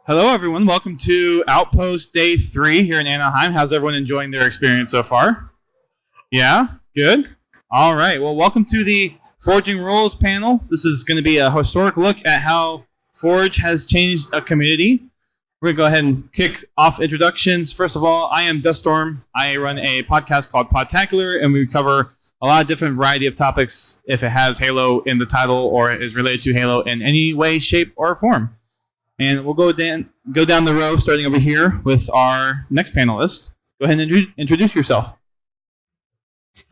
Hello, everyone. Welcome to Outpost Day 3 here in Anaheim. How's everyone enjoying their experience so far? Yeah? Good? All right. Well, welcome to the Forging Rules panel. This is going to be a historic look at how Forge has changed a community. We're going to go ahead and kick off introductions. First of all, I am Duststorm. I run a podcast called Podtacular, and we cover a lot of different variety of topics if it has Halo in the title or is related to Halo in any way, shape, or form. And we'll go down the row, starting over here with our next panelist. Go ahead and introduce yourself.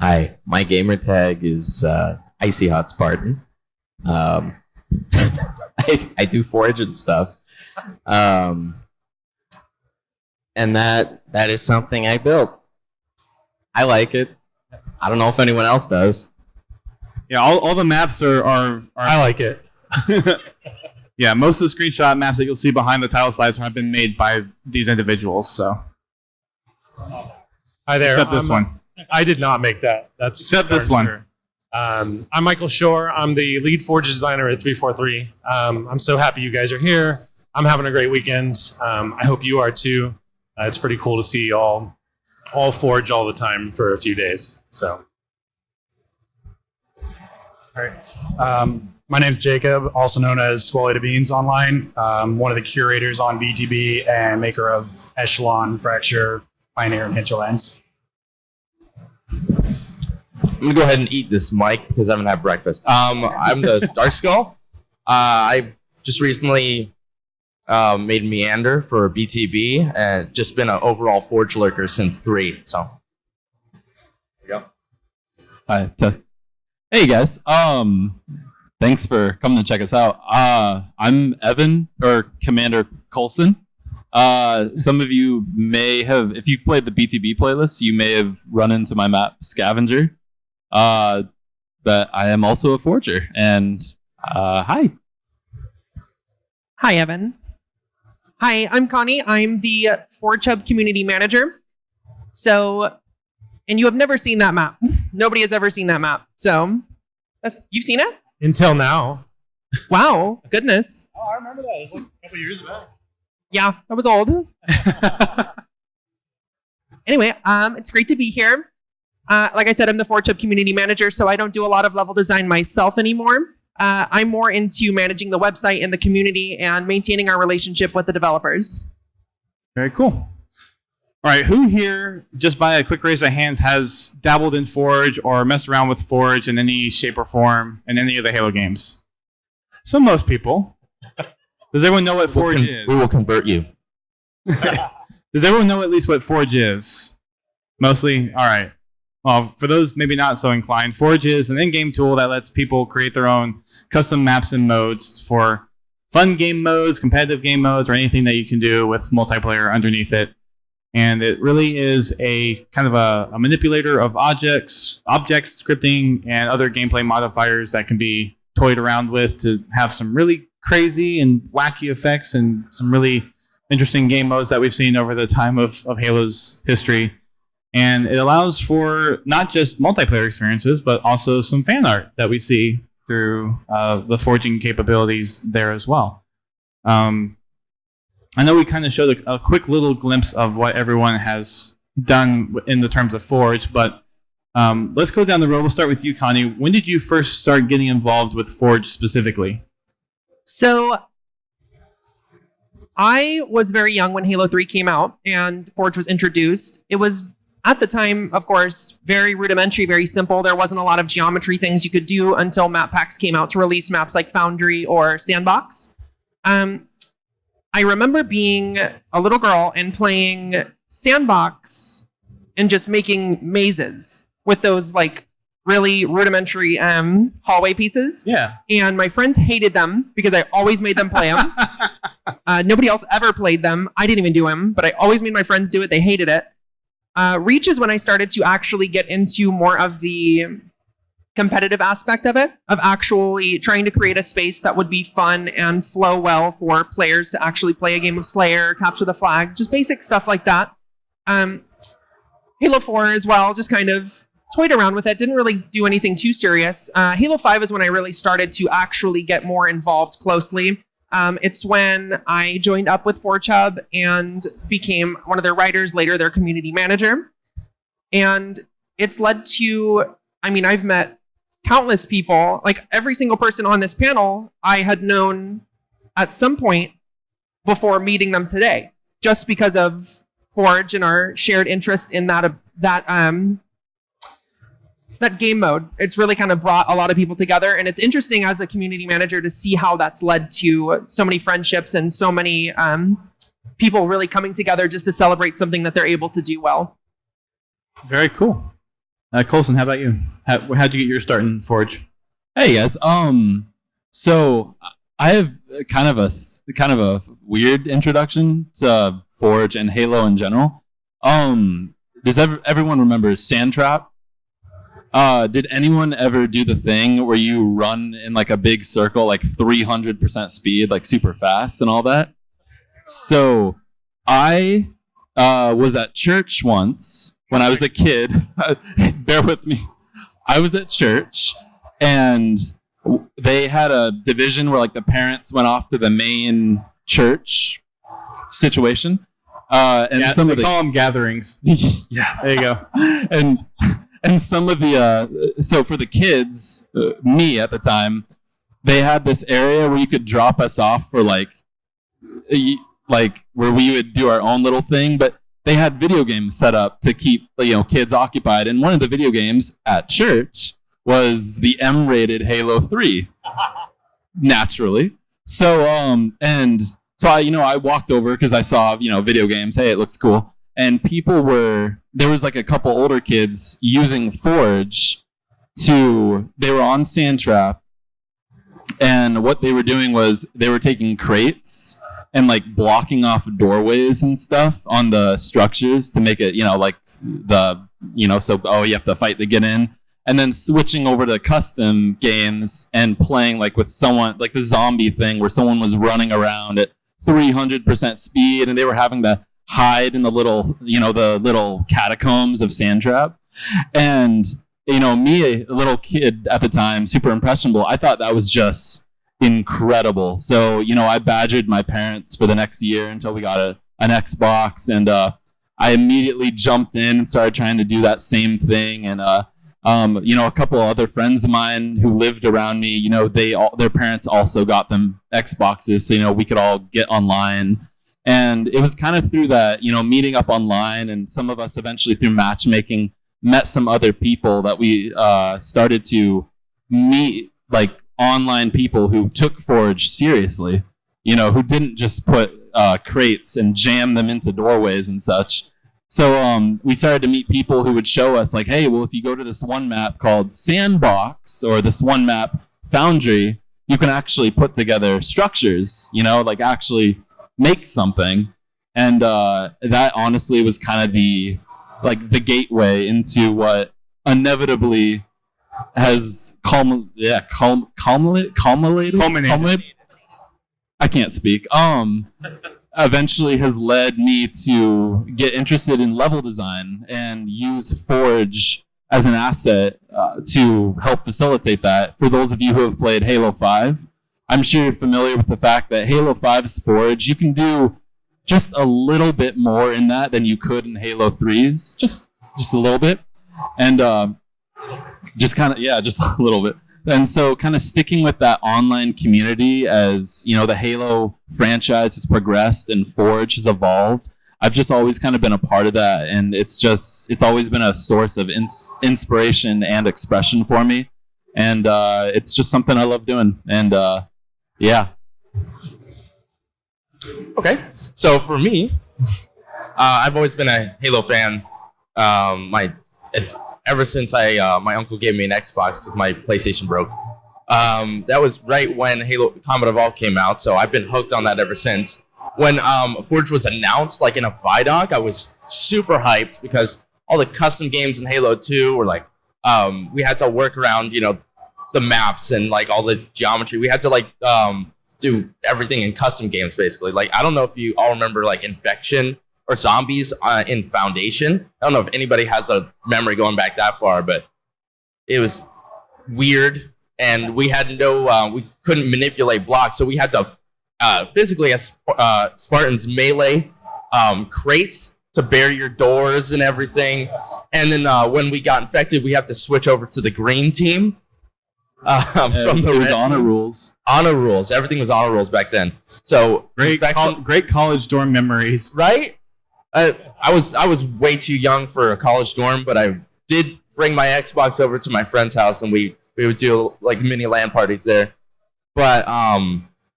Hi, my gamer tag is icyhotspartan. I do Forge and stuff, and that is something I built. I like it. I don't know if anyone else does. Yeah, all the maps are I like it. Yeah, most of the screenshot maps that you'll see behind the title slides have been made by these individuals. So, Hi there. except this one. I did not make that. That's Except this one. sure. I'm Michael Shore. I'm the lead Forge designer at 343. I'm so happy you guys are here. I'm having a great weekend. I hope you are too. It's pretty cool to see all Forge all the time for a few days. So, All right. My name's Jacob, also known as Squally DaBeanz online. One of the curators on BTB and maker of Echelon, Fracture, Pioneer, and Hinterlands. I'm gonna go ahead and eat this mic because I haven't had breakfast. I'm the Darkk. I just recently made Meander for BTB and just been an overall Forge lurker since 3. So there you go. Hi, Tess. Hey guys. Thanks for coming to check us out. I'm Evan, or Commander Colson. Some of you may have, if you've played the BTB playlist, you may have run into my map Scavenger. But I am also a forger. And hi. Hi, Evan. Hi, I'm Connie. I'm the ForgeHub community manager. So, and you have never seen that map. Nobody has ever seen that map. So, you've seen it? until now. Wow, goodness. Oh, I remember that. It was like a couple years back. Yeah, I was old. Anyway, it's great to be here. Like I said, I'm the ForgeHub community manager, so I don't do a lot of level design myself anymore. I'm more into managing the website and the community and maintaining our relationship with the developers. Very cool. All right, who here, just by a quick raise of hands, has dabbled in Forge or messed around with Forge in any shape or form in any of the Halo games? So most people. Does everyone know what Forge is? We will convert you. Does everyone know at least what Forge is? Mostly? All right. Well, for those maybe not so inclined, Forge is an in-game tool that lets people create their own custom maps and modes for fun game modes, competitive game modes, or anything that you can do with multiplayer underneath it. And it really is a kind of a manipulator of objects, scripting, and other gameplay modifiers that can be toyed around with to have some really crazy and wacky effects and some really interesting game modes that we've seen over the time of Halo's history. And it allows for not just multiplayer experiences, but also some fan art that we see through the forging capabilities there as well. I know we kind of showed a quick little glimpse of what everyone has done in the terms of Forge, but let's go down the road. We'll start with you, Connie. When did you first start getting involved with Forge specifically? So, I was very young when Halo 3 came out and Forge was introduced. It was, at the time, of course, very rudimentary, very simple. There wasn't a lot of geometry things you could do until map packs came out to release maps like Foundry or Sandbox. I remember being a little girl and playing Sandbox and just making mazes with those like really rudimentary hallway pieces. Yeah. And my friends hated them because I always made them play them. Nobody else ever played them. I didn't even do them, but I always made my friends do it. They hated it. Reach is when I started to actually get into more of the competitive aspect of it, of actually trying to create a space that would be fun and flow well for players to actually play a game of Slayer, capture the flag, just basic stuff like that. Halo 4 as well, just kind of toyed around with it, didn't really do anything too serious. Halo 5 is when I really started to actually get more involved closely. It's when I joined up with ForgeHub and became one of their writers, later their community manager. And it's led to, I mean, I've met countless people, like every single person on this panel I had known at some point before meeting them today, just because of Forge and our shared interest in that game mode. It's really kind of brought a lot of people together, and it's interesting as a community manager to see how that's led to so many friendships and so many people really coming together just to celebrate something that they're able to do well. Very cool. Colson, how about you? How'd you get your start in Forge? Hey guys. So I have kind of a weird introduction to Forge and Halo in general. Does everyone remember Sandtrap? Did anyone ever do the thing where you run in like a big circle, like 300% speed, like super fast and all that? So I was at church once when I was a kid. Bear with me. I was at church and they had a division where like the parents went off to the main church situation. And some of the call them gatherings. Yes. There you go. And some of the so for the kids, me at the time, they had this area where you could drop us off for like where we would do our own little thing, but they had video games set up to keep kids occupied. And one of the video games at church was the M-rated Halo 3, naturally. So I walked over because I saw video games. Hey, it looks cool. And there was like a couple older kids using Forge they were on Sandtrap, and what they were doing was they were taking crates and like blocking off doorways and stuff on the structures to make it, you have to fight to get in, and then switching over to custom games and playing like with someone, like the zombie thing where someone was running around at 300% speed and they were having to hide in the little catacombs of Sandtrap. And me, a little kid at the time, super impressionable, I thought that was just incredible. So I badgered my parents for the next year until we got an Xbox, and I immediately jumped in and started trying to do that same thing. And a couple other friends of mine who lived around me, their parents also got them Xboxes, so we could all get online. And it was kind of through that, meeting up online, and some of us eventually through matchmaking met some other people that we started to meet, like online people who took Forge seriously, who didn't just put crates and jam them into doorways and such. So we started to meet people who would show us like, hey, well, if you go to this one map called Sandbox or this one map Foundry, you can actually put together structures, like actually make something. And that honestly was kind of the gateway into what inevitably has culminated. I can't speak. Eventually has led me to get interested in level design and use Forge as an asset to help facilitate that. For those of you who have played Halo 5, I'm sure you're familiar with the fact that Halo 5's Forge, you can do just a little bit more in that than you could in Halo 3's, just a little bit. And just a little bit. And so kind of sticking with that online community as, the Halo franchise has progressed and Forge has evolved, I've just always kind of been a part of that. And it's always been a source of inspiration and expression for me. And it's just something I love doing. And yeah. Okay. So for me, I've always been a Halo fan. Ever since my uncle gave me an Xbox because my PlayStation broke. That was right when Halo Combat Evolved came out, so I've been hooked on that ever since. When Forge was announced, like in a ViDoc, I was super hyped because all the custom games in Halo 2 were like, we had to work around, the maps and like all the geometry. We had to do everything in custom games basically. Like, I don't know if you all remember like Infection or Zombies in Foundation. I don't know if anybody has a memory going back that far, but it was weird, and we had we couldn't manipulate blocks, so we had to physically as Spartans melee crates to barrier your doors and everything. And then when we got infected, we have to switch over to the green team. From the it was red honor team. rules. Honor rules. Everything was honor rules back then. So Great college dorm memories. right? I was way too young for a college dorm, but I did bring my Xbox over to my friend's house, and we would do like mini LAN parties there. But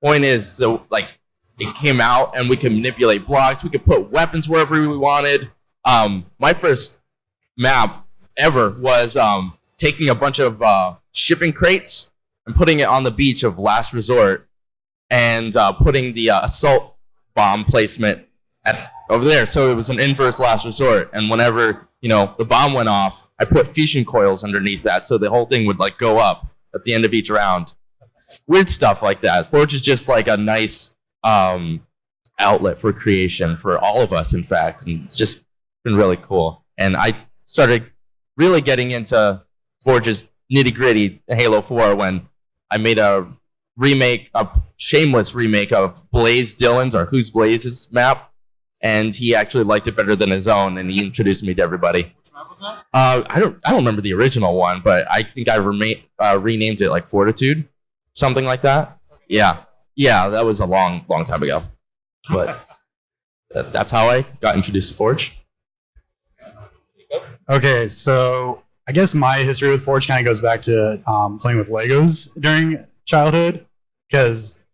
point is, it came out, and we could manipulate blocks. We could put weapons wherever we wanted. My first map ever was taking a bunch of shipping crates and putting it on the beach of Last Resort, and putting the assault bomb placement over there. So it was an inverse Last Resort, and whenever the bomb went off, I put fusion coils underneath that, so the whole thing would like go up at the end of each round. Weird stuff like that. Forge is just like a nice outlet for creation for all of us, in fact, and it's just been really cool. And I started really getting into Forge's nitty-gritty Halo 4 when I made a shameless remake of Blaze Dillon's, or Who's Blaze's map, and he actually liked it better than his own, and he introduced me to everybody. Which map was that? I don't remember the original one, but I think I renamed it like Fortitude, something like that. Yeah, that was a long time ago, but that's how I got introduced to Forge. Okay, so I guess my history with Forge kind of goes back to playing with Legos during childhood, because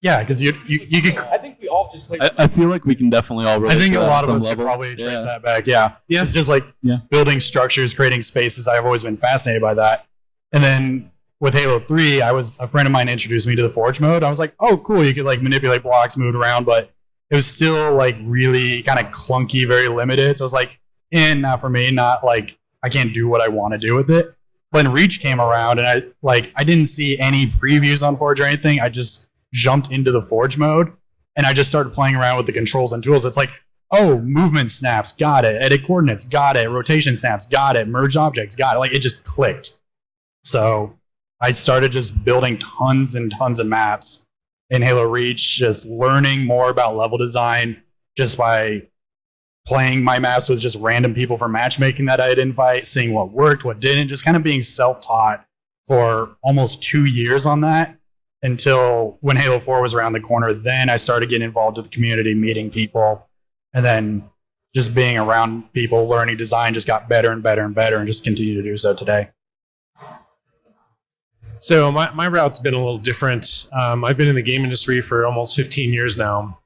you could. I think we all just played. I feel like we can definitely all relate I think to a that lot at of us some could level. probably trace Yeah. that back. Yeah. It's just like building structures, creating spaces. I've always been fascinated by that. And then with Halo 3, a friend of mine introduced me to the Forge mode. I was like, oh, cool. You could like manipulate blocks, move around, but it was still like really kind of clunky, very limited. So I was like, not for me, not like I can't do what I want to do with it. When Reach came around, and I didn't see any previews on Forge or anything. I just jumped into the Forge mode, and I just started playing around with the controls and tools. It's like, oh, movement snaps, got it. Edit coordinates, got it. Rotation snaps, got it. Merge objects, got it. Like, it just clicked. So I started just building tons and tons of maps in Halo Reach, just learning more about level design just by playing my maps with just random people for matchmaking that I'd invite, seeing what worked, what didn't, just kind of being self-taught for almost 2 years on that, until when Halo 4 was around the corner. Then I started getting involved with the community, meeting people, and then just being around people, learning design just got better and better and better, and just continue to do so today. So my route's been a little different. I've been in the game industry for almost 15 years now.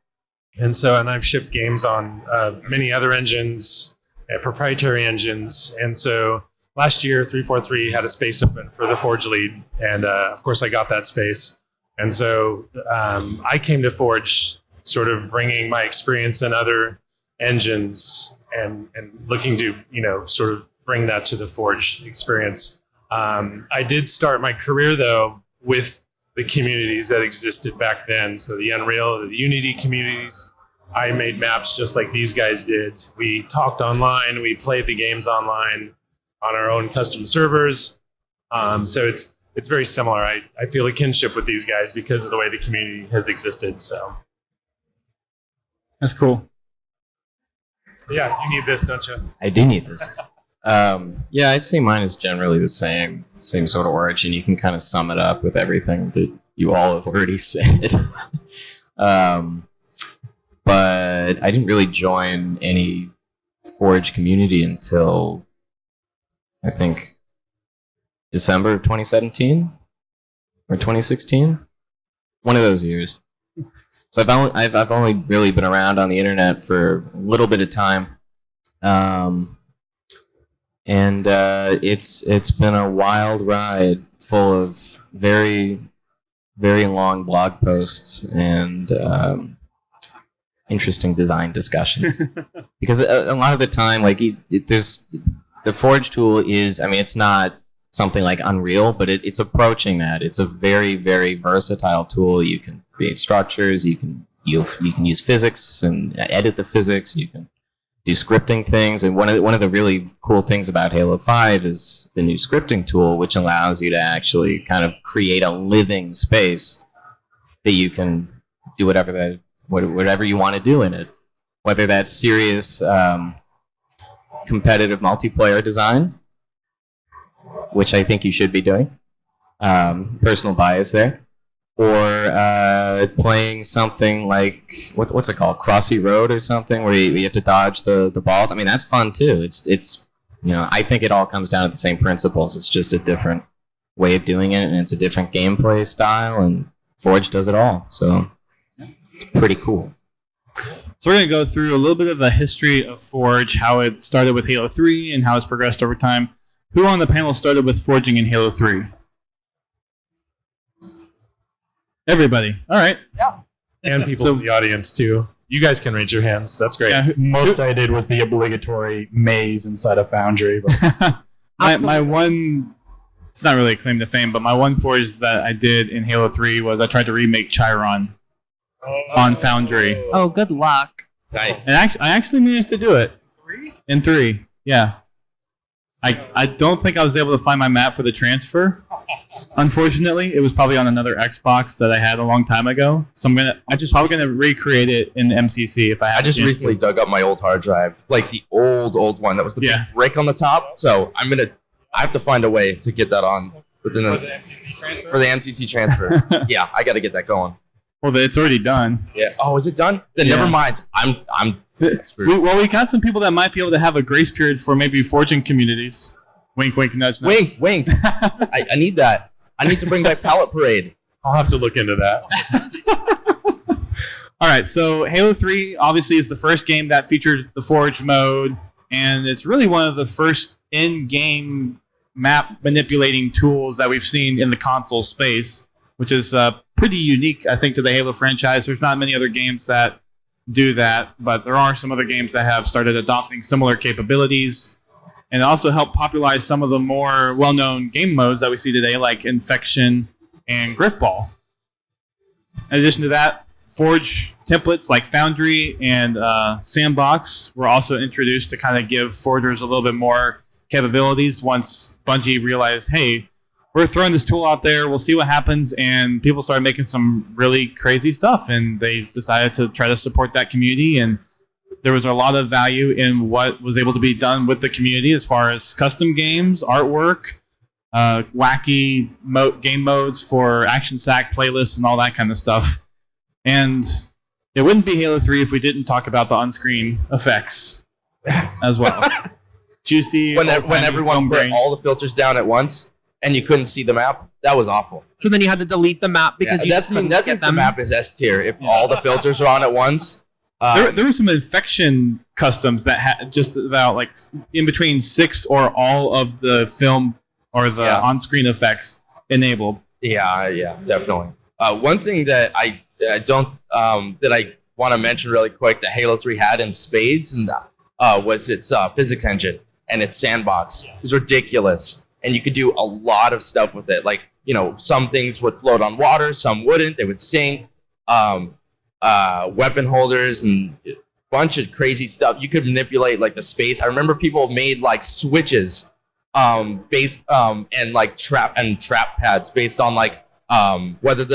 And I've shipped games on many other engines, proprietary engines. And so last year, 343 had a space open for the Forge lead. And of course, I got that space. And so I came to Forge sort of bringing my experience in other engines and looking to, sort of bring that to the Forge experience. I did start my career, though, with the communities that existed back then. So the Unreal, the Unity communities. I made maps just like these guys did. We talked online. We played the games online on our own custom servers. So it's very similar. I feel a kinship with these guys because of the way the community has existed. So That's cool. yeah, you need this, don't you? I do need this. Yeah, I'd say mine is generally the same sort of origin. You can kind of sum it up with everything that you all have already said. But I didn't really join any Forge community until I think December of 2017 or 2016, one of those years. So I've only really been around on the internet for a little bit of time. And it's been a wild ride, full of very, very long blog posts and interesting design discussions. Because a lot of the time, like there's the Forge tool is, I mean, it's not something like Unreal, but it's approaching that. It's a very, very versatile tool. You can create structures. You can use physics and edit the physics. You can do scripting things, and one of the really cool things about Halo 5 is the new scripting tool, which allows you to actually kind of create a living space that you can do whatever you want to do in it, whether that's serious competitive multiplayer design, which I think you should be doing. Personal bias there. Or playing something like what's it called, Crossy Road or something, where you have to dodge the balls. I mean, that's fun too. It's I think it all comes down to the same principles. It's just a different way of doing it, and it's a different gameplay style. And Forge does it all, so it's pretty cool. So we're going to go through a little bit of the history of Forge, how it started with Halo 3 and how it's progressed over time. Who on the panel started with forging in Halo 3? Everybody. All right. Yeah. And people in the audience, too. You guys can raise your hands. That's great. Yeah, Most I did was the obligatory maze inside a foundry. But my one, it's not really a claim to fame, but my one forge that I did in Halo 3 was I tried to remake Chiron on Foundry. Oh, good luck. Nice. And I actually managed to do it. In 3, yeah. I don't think I was able to find my map for the transfer. Unfortunately, it was probably on another Xbox that I had a long time ago. So I'm probably gonna recreate it in MCC if I have. I just recently dug up my old hard drive, like the old one that was the big brick on the top. So I have to find a way to get that on within for the MCC transfer. For the MCC transfer, yeah, I got to get that going. Well, it's already done. Yeah. Oh, is it done? Then never mind. I'm screwed. We got some people that might be able to have a grace period for maybe forging communities. Wink, wink, nudge, nudge. Wink, wink. I need that. I need to bring back Palette Parade. I'll have to look into that. All right, so Halo 3 obviously is the first game that featured the Forge mode, and it's really one of the first in-game map manipulating tools that we've seen in the console space, which is pretty unique, I think, to the Halo franchise. There's not many other games that do that, but there are some other games that have started adopting similar capabilities, and also help popularize some of the more well-known game modes that we see today, like Infection and Griffball. In addition to that, Forge templates like Foundry and Sandbox were also introduced to kind of give forgers a little bit more capabilities once Bungie realized, hey, we're throwing this tool out there, we'll see what happens, and people started making some really crazy stuff, and they decided to try to support that community, and there was a lot of value in what was able to be done with the community as far as custom games, artwork, wacky game modes for action sack playlists and all that kind of stuff. And it wouldn't be Halo 3 if we didn't talk about the on-screen effects as well. Juicy. When everyone put all the filters down at once and you couldn't see the map, that was awful. So then you had to delete the map because you couldn't get them. The map is S tier if all the filters are on at once. There were some Infection customs that had just about like in between 6 or all of the film or the on-screen effects enabled. Yeah, definitely. One thing that I want to mention really quick that Halo 3 had in spades and was its physics engine and its sandbox. It was ridiculous, and you could do a lot of stuff with it. Like, some things would float on water, some wouldn't. They would sink. Weapon holders and a bunch of crazy stuff. You could manipulate like the space. I remember people made like switches based and like trap pads based on like whether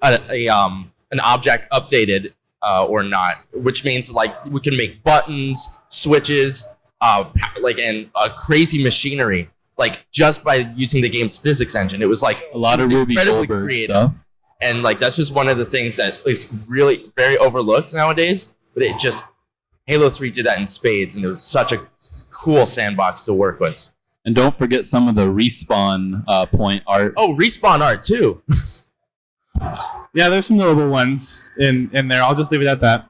an object updated or not, which means like we can make buttons, switches, and crazy machinery like just by using the game's physics engine. It was like a lot of Ruby Goldberg stuff. And like that's just one of the things that is really very overlooked nowadays. But Halo 3 did that in spades, and it was such a cool sandbox to work with. And don't forget some of the respawn point art. Oh, respawn art too. Yeah, there's some notable ones in there. I'll just leave it at that.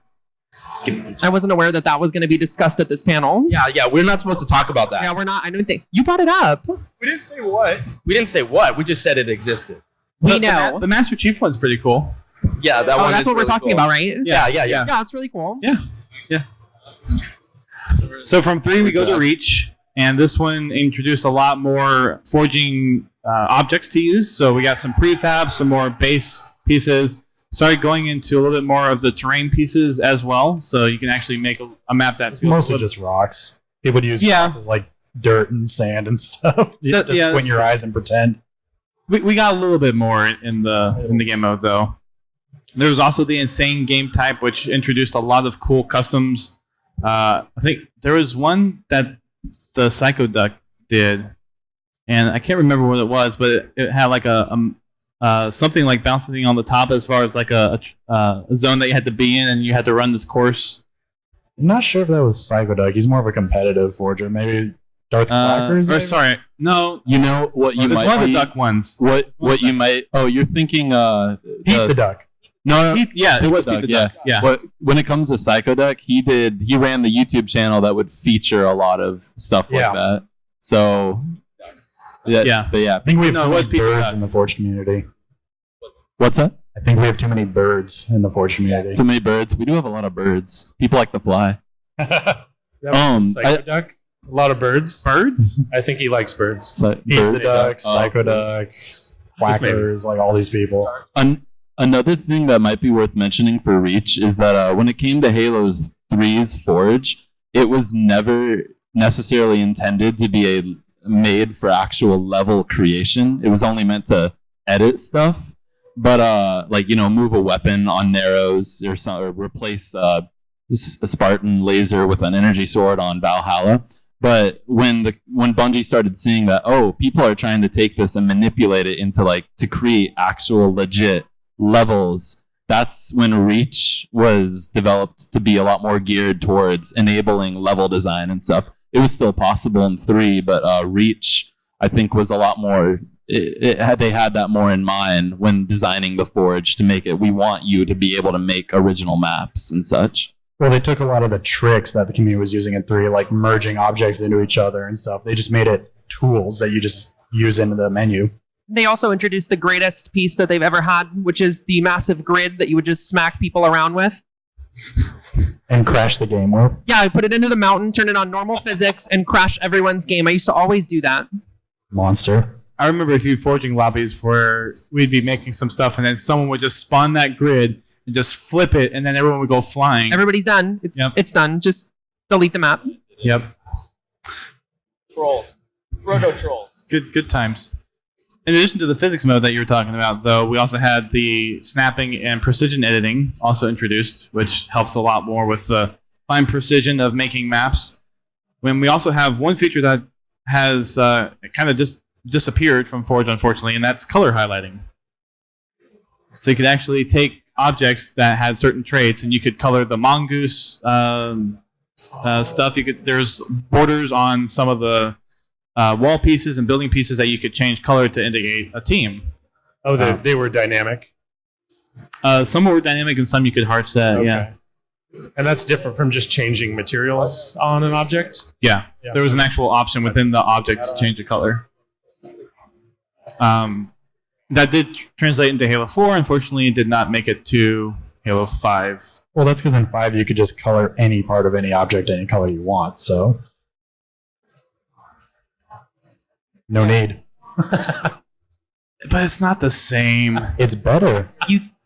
I wasn't aware that was going to be discussed at this panel. Yeah, we're not supposed to talk about that. Yeah, we're not. I don't think you brought it up. We didn't say what. We just said it existed. We know. The Master Chief one's pretty cool. Yeah, that one. That's what we're talking about, right? Yeah. Yeah, it's really cool. Yeah. So from 3 we go to Reach, and this one introduced a lot more forging objects to use. So we got some prefab, some more base pieces. Started going into a little bit more of the terrain pieces as well. So you can actually make a map that's mostly just rocks. People would use rocks as like dirt and sand and stuff. Just squint your eyes and pretend. We got a little bit more in the game mode though. There was also the insane game type, which introduced a lot of cool customs. I think there was one that the Psycho Duck did, and I can't remember what it was, but it had like a something like bouncing on the top as far as like a zone that you had to be in, and you had to run this course. I'm not sure if that was Psycho Duck. He's more of a competitive forger. Maybe Darth Clackers? Or sorry, no. You know what you It's might one of be, the duck ones. What you might? Oh, you're thinking Pete the Duck. No, Yeah, it was Duck, Pete the Duck. Yeah. But when it comes to Psycho Duck, he ran the YouTube channel that would feature a lot of stuff like Yeah. that. So Yeah. but yeah. I think we have No, too it was many Pete the birds Duck. in the Forge community. What's that? I think we have too many birds in the Forge community. Too many birds. We do have a lot of birds. People like to fly. Psycho Duck. A lot of birds. Birds? I think he likes birds. So, Pete the Duck, Psycho Oh. Duck, Quackers, like all these people. Another thing that might be worth mentioning for Reach is that when it came to Halo's 3's Forge, it was never necessarily intended to be made for actual level creation. It was only meant to edit stuff, but move a weapon on Narrows or replace a Spartan laser with an energy sword on Valhalla. But when Bungie started seeing that, people are trying to take this and manipulate it into to create actual legit levels, that's when Reach was developed to be a lot more geared towards enabling level design and stuff. It was still possible in 3, but Reach, I think, was a lot more. They had that more in mind when designing the Forge to make it. We want you to be able to make original maps and such. Well, they took a lot of the tricks that the community was using in 3, like merging objects into each other and stuff. They just made it tools that you just use into the menu. They also introduced the greatest piece that they've ever had, which is the massive grid that you would just smack people around with. And crash the game with. Yeah, I put it into the mountain, turn it on normal physics, and crash everyone's game. I used to always do that. Monster. I remember a few forging lobbies where we'd be making some stuff, and then someone would just spawn that grid and just flip it, and then everyone would go flying. Everybody's done. It's done. Just delete the map. Yep. Trolls. Roto trolls. Good times. In addition to the physics mode that you were talking about, though, we also had the snapping and precision editing also introduced, which helps a lot more with the fine precision of making maps. When we also have one feature that has kind of disappeared from Forge, unfortunately, and that's color highlighting. So you could actually take objects that had certain traits, and you could color the mongoose stuff. There's borders on some of the wall pieces and building pieces that you could change color to indicate a team. Oh, they were dynamic. Some were dynamic and some you could hard set. Okay. Yeah. And that's different from just changing materials on an object. Yeah. There was an actual option within the object to change the color. That did translate into Halo 4. Unfortunately, it did not make it to Halo 5. Well, that's because in 5 you could just color any part of any object any color you want, so no need. But it's not the same. It's better.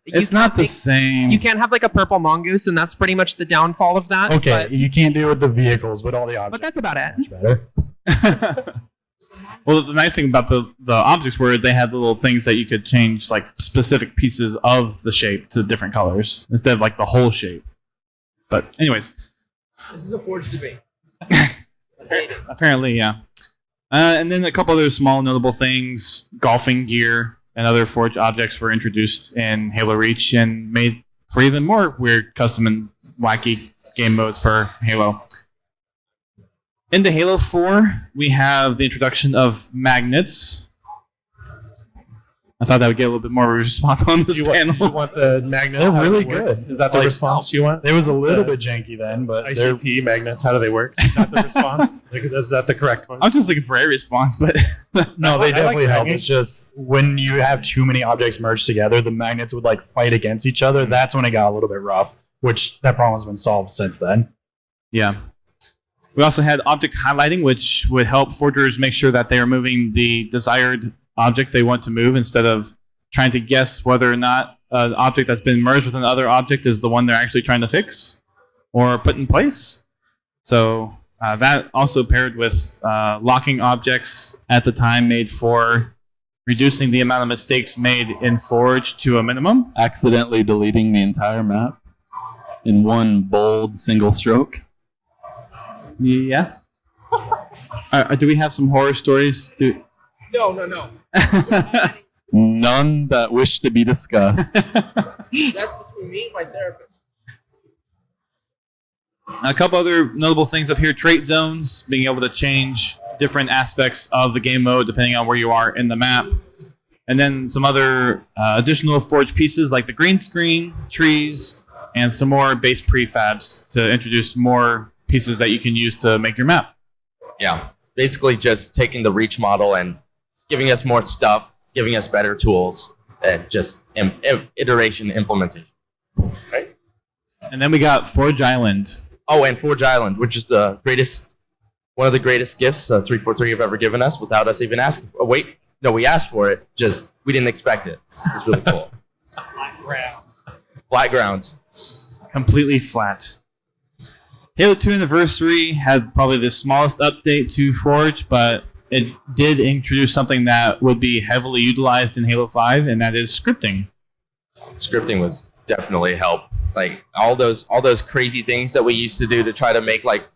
It's not the same. You can't have like a purple mongoose, and that's pretty much the downfall of that. Okay, you can't do it with the vehicles, but all the objects. But that's about it. Much better. Well, the nice thing about the objects were they had little things that you could change, like specific pieces of the shape to different colors instead of like the whole shape. But anyways, This is a Forge debate. apparently, yeah. And then a couple other small notable things, golfing gear and other Forge objects were introduced in Halo Reach and made for even more weird, custom, and wacky game modes for Halo. Into Halo 4, we have the introduction of magnets. I thought that would get a little bit more response on this panel. You want the magnets? They're How do really they work? good. Is that the Like, response you want? It was a little bit janky then, but they're ICP magnets, how do they work? Is that the response? Is that the correct one? I was just looking for a response, but no, I they like definitely help. magnets. It's just when you have too many objects merged together, the magnets would like fight against each other. That's when it got a little bit rough, which that problem has been solved since then. yeah. We also had object highlighting, which would help forgers make sure that they are moving the desired object they want to move instead of trying to guess whether or not an object that's been merged with another object is the one they're actually trying to fix or put in place. So that also paired with locking objects at the time made for reducing the amount of mistakes made in Forge to a minimum. Accidentally deleting the entire map in one bold single stroke. Yeah. Do we have some horror stories? No. None that wish to be discussed. That's between me and my therapist. A couple other notable things up here: trait zones, being able to change different aspects of the game mode depending on where you are in the map. And then some other additional Forge pieces like the green screen, trees, and some more base prefabs to introduce more pieces that you can use to make your map. Yeah, basically just taking the Reach model and giving us more stuff, giving us better tools, and just iteration implementation. Right? And then we got Forge Island. Oh, and Forge Island, which is one of the greatest gifts 343 have ever given us without us even asking. Oh, wait, no, we asked for it, just we didn't expect it. It's really cool. Flat ground. Completely flat. Halo 2 Anniversary had probably the smallest update to Forge, but it did introduce something that would be heavily utilized in Halo 5, and that is scripting. Scripting was definitely help. Like all those crazy things that we used to do to try to make like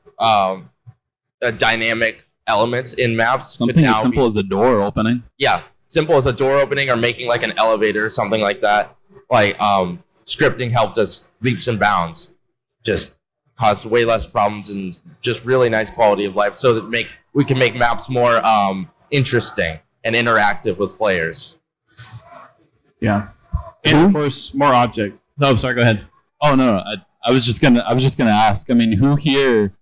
dynamic elements in maps. Something as simple as a door opening. Yeah, simple as a door opening or making like an elevator or something like that. Like scripting helped us leaps and bounds. Just caused way less problems and just really nice quality of life, so that we can make maps more interesting and interactive with players. Yeah, and of course more object. Oh, sorry. Go ahead. Oh no, I was just gonna ask. I mean, who here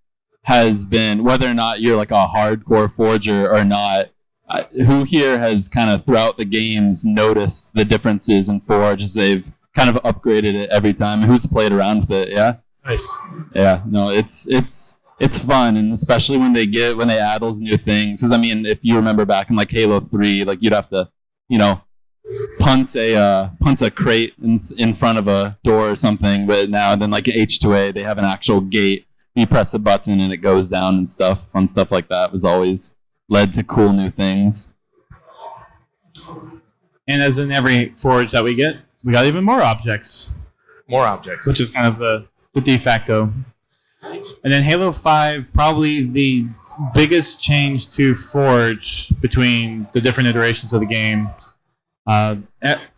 has been, whether or not you're like a hardcore forger or not, who here has kind of throughout the games noticed the differences in Forge as they've kind of upgraded it every time? Who's played around with it? Yeah. Nice. Yeah. No, it's fun, and especially when they add those new things. Because I mean, if you remember back in like Halo 3, like you'd have to, punt a crate in front of a door or something. But now, then like in H2A, they have an actual gate. You press a button and it goes down and stuff. Fun stuff like that was always led to cool new things. And as in every Forge that we got even more objects. More objects. Which is kind of the de facto. And then Halo 5, probably the biggest change to Forge between the different iterations of the game.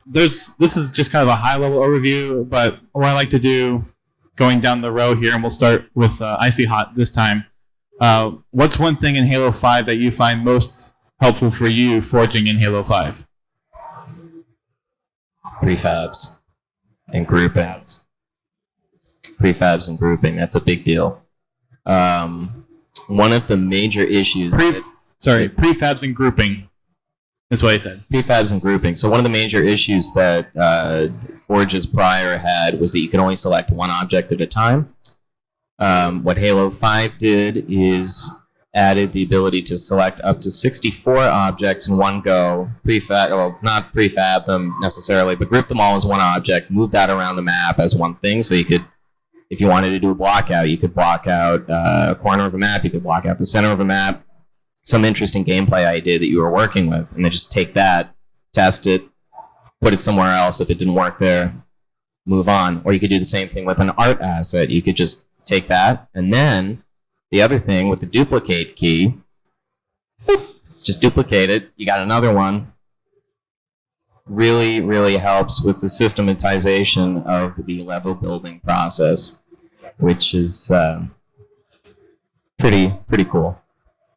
This is just kind of a high-level overview, but what I like to do, going down the row here, and we'll start with Icy Hot this time. What's one thing in Halo 5 that you find most helpful for you forging in Halo 5? Prefabs and grouping. Prefabs and grouping, that's a big deal. One of the major issues... prefabs and grouping. That's what I said. Prefabs and grouping. So one of the major issues that Forge's prior had was that you could only select one object at a time. What Halo 5 did is added the ability to select up to 64 objects in one go. Not prefab them necessarily, but group them all as one object, move that around the map as one thing. So you could, if you wanted to do a block out, you could block out a corner of a map, you could block out the center of a map. Some interesting gameplay idea that you were working with, and then just take that, test it, put it somewhere else. If it didn't work there, move on. Or you could do the same thing with an art asset. You could just take that, and then the other thing with the duplicate key, just duplicate it. You got another one. Really, really helps with the systematization of the level building process, which is pretty cool.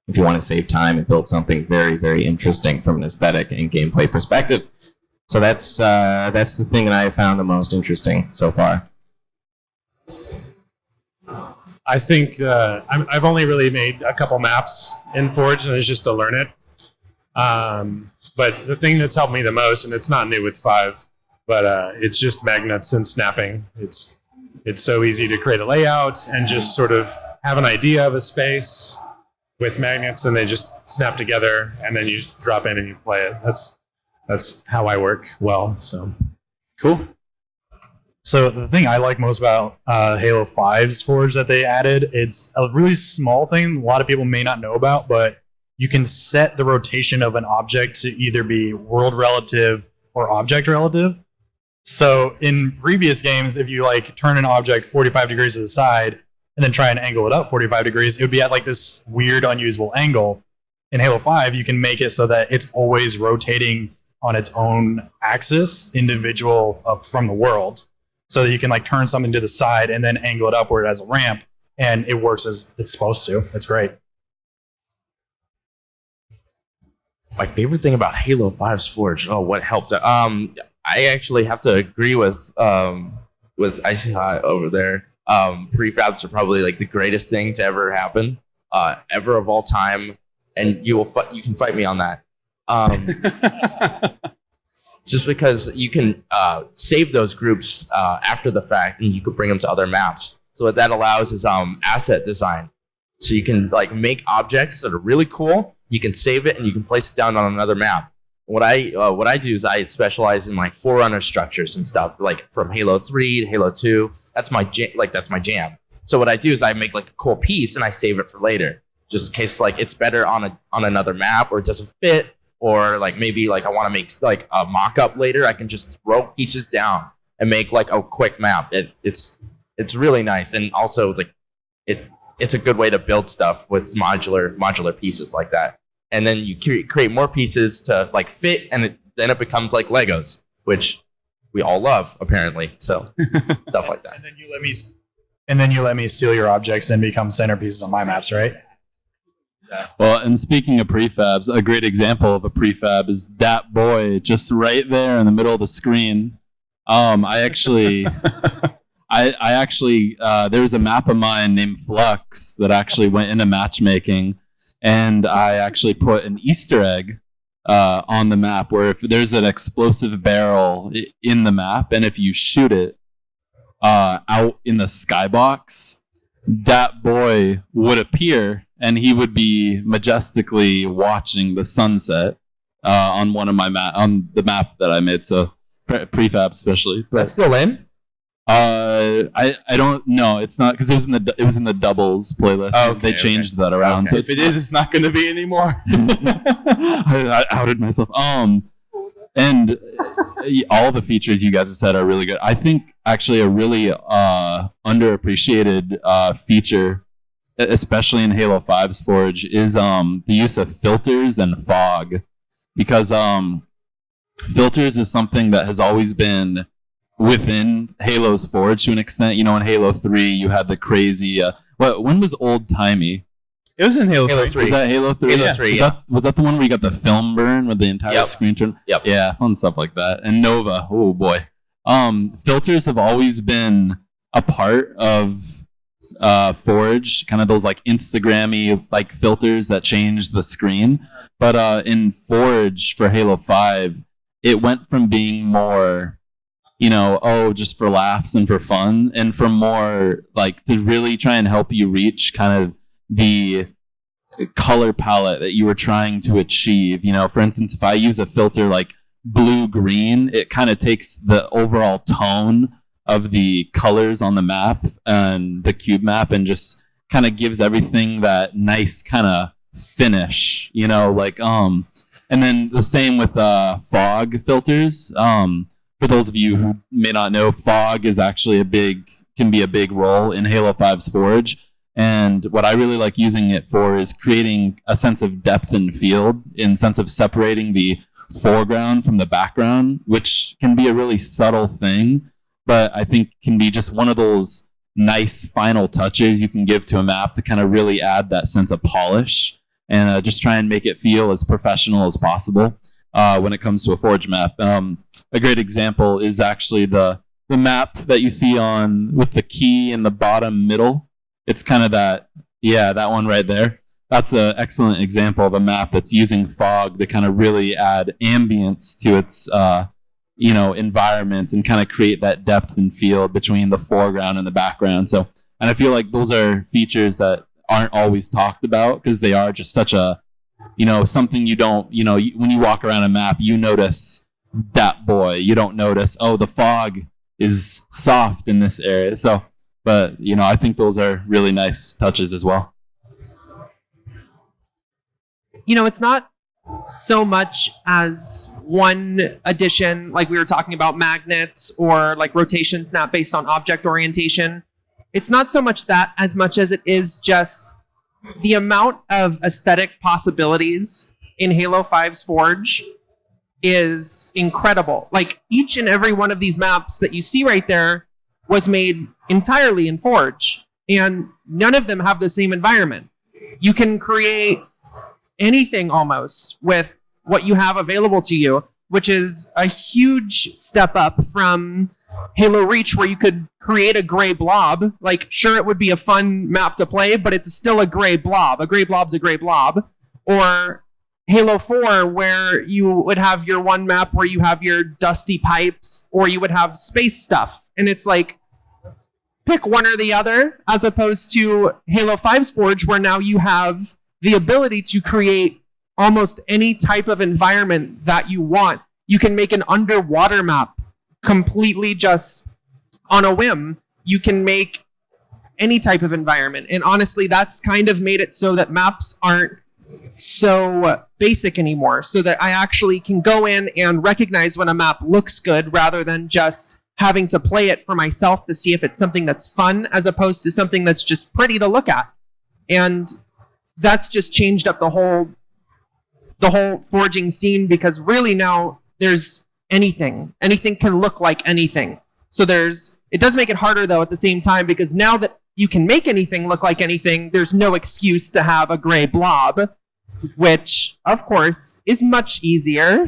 If you want to save time and build something very, very interesting from an aesthetic and gameplay perspective. So that's the thing that I have found the most interesting so far. I think I've only really made a couple maps in Forge, and it's just to learn it. But the thing that's helped me the most, and it's not new with 5, but it's just magnets and snapping. It's so easy to create a layout and just sort of have an idea of a space with magnets, and they just snap together, and then you just drop in and you play it. That's how I work well. So cool. So the thing I like most about Halo 5's Forge that they added, it's a really small thing a lot of people may not know about, but you can set the rotation of an object to either be world relative or object relative. So in previous games, if you like turn an object 45 degrees to the side and then try and angle it up 45 degrees, it would be at like this weird, unusable angle. In Halo 5, you can make it so that it's always rotating on its own axis, individual from the world, so that you can like turn something to the side and then angle it upward as a ramp, and it works as it's supposed to. It's great. My favorite thing about Halo 5's Forge. Oh, what helped? I actually have to agree with Icy Hot over there. Prefabs are probably like the greatest thing to ever happen, ever of all time, and you can fight me on that. Just because you can save those groups after the fact, and you could bring them to other maps. So what that allows is asset design. So you can like make objects that are really cool. You can save it and you can place it down on another map. What I do is I specialize in like forerunner structures and stuff, like from Halo 3 to Halo 2. That's my jam. So what I do is I make like a cool piece and I save it for later, just in case like it's better on another map or it doesn't fit, or like maybe like I want to make like a mock-up later. I can just throw pieces down and make like a quick map. It's really nice, and also like it's a good way to build stuff with modular pieces like that. And then you create more pieces to like fit, and then it becomes like Legos, which we all love apparently. So stuff like that. And then you let me steal your objects and become centerpieces on my maps, right? Yeah. Well, and speaking of prefabs, a great example of a prefab is that boy just right there in the middle of the screen. I actually there's a map of mine named Flux that actually went into matchmaking. And I actually put an Easter egg on the map where if there's an explosive barrel in the map, and if you shoot it out in the skybox, that boy would appear, and he would be majestically watching the sunset on one of my on the map that I made. So prefab, especially. Is that still in? I don't know. It's not, because it was in the doubles playlist. Okay, they changed that around. Okay. So if it's not going to be anymore. I outed myself. And all the features you guys have said are really good. I think actually a really underappreciated feature, especially in Halo 5's Forge, is the use of filters and fog, because filters is something that has always been within Halo's Forge to an extent. You know, in Halo 3, you had the crazy. When was old timey? It was in Halo 3. Was that Halo 3? Halo 3, yeah. Was that the one where you got the film burn with the entire screen turn? Yep. Yeah, fun stuff like that. And Nova, oh boy. Filters have always been a part of Forge, kind of those like Instagram-y like filters that change the screen. But in Forge for Halo 5, it went from being more, just for laughs and for fun, and for more like to really try and help you reach kind of the color palette that you were trying to achieve. For instance, if I use a filter like blue-green, it kind of takes the overall tone of the colors on the map and the cube map and just kind of gives everything that nice kind of finish, and then the same with fog filters. For those of you who may not know, fog is actually can be a big role in Halo 5's Forge. And what I really like using it for is creating a sense of depth and field, in sense of separating the foreground from the background, which can be a really subtle thing, but I think can be just one of those nice final touches you can give to a map to kind of really add that sense of polish and just try and make it feel as professional as possible when it comes to a Forge map. A great example is actually the map that you see with the key in the bottom middle. It's kind of that one right there. That's an excellent example of a map that's using fog to kind of really add ambience to its environments and kind of create that depth and field between the foreground and the background. So, and I feel like those are features that aren't always talked about because they are just such a, something you don't, when you walk around a map, you notice that boy. You don't notice, the fog is soft in this area. So, but, I think those are really nice touches as well. it's not so much as one addition, like we were talking about magnets or like rotation snap based on object orientation. It's not so much that as much as it is just the amount of aesthetic possibilities in Halo 5's Forge is incredible. Like each and every one of these maps that you see right there was made entirely in Forge, and none of them have the same environment. You can create anything almost with what you have available to you, which is a huge step up from Halo Reach, where you could create a gray blob. Like, sure, it would be a fun map to play, but it's still a gray blob. A gray blob's a gray blob. Or Halo 4, where you would have your one map where you have your dusty pipes, or you would have space stuff. And it's like, pick one or the other, as opposed to Halo 5's Forge, where now you have the ability to create almost any type of environment that you want. You can make an underwater map completely just on a whim. You can make any type of environment. And honestly, that's kind of made it so that maps aren't so basic anymore, so that I actually can go in and recognize when a map looks good rather than just having to play it for myself to see if it's something that's fun as opposed to something that's just pretty to look at. And that's just changed up the whole forging scene, because really now there's anything can look like anything. So it does make it harder though at the same time, because now that you can make anything look like anything, there's no excuse to have a gray blob, which of course is much easier.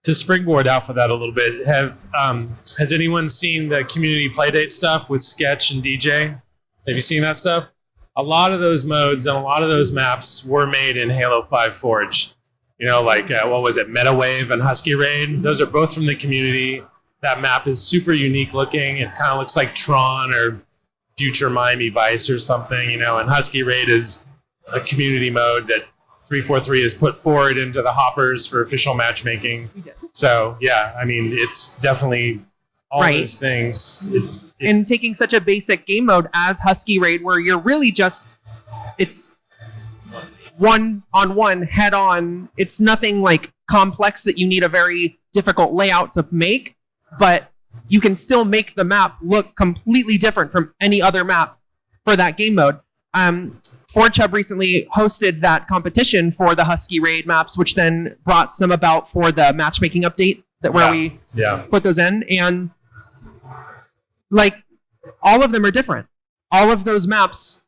To springboard off of that a little bit, has anyone seen the community playdate stuff with Sketch and DJ? Have you seen that stuff? A lot of those modes and a lot of those maps were made in Halo 5 Forge. Like, what was it, Metawave and Husky Raid? Those are both from the community. That map is super unique looking. It kind of looks like Tron or future Miami Vice or something, and Husky Raid is a community mode that 343 has put forward into the hoppers for official matchmaking. So, yeah, I mean, it's definitely all those things. And taking such a basic game mode as Husky Raid, where you're really it's one-on-one, head-on. It's nothing like complex that you need a very difficult layout to make, but you can still make the map look completely different from any other map for that game mode. ForgeHub recently hosted that competition for the Husky Raid maps, which then brought some about for the matchmaking update where we put those in. And like, all of them are different. All of those maps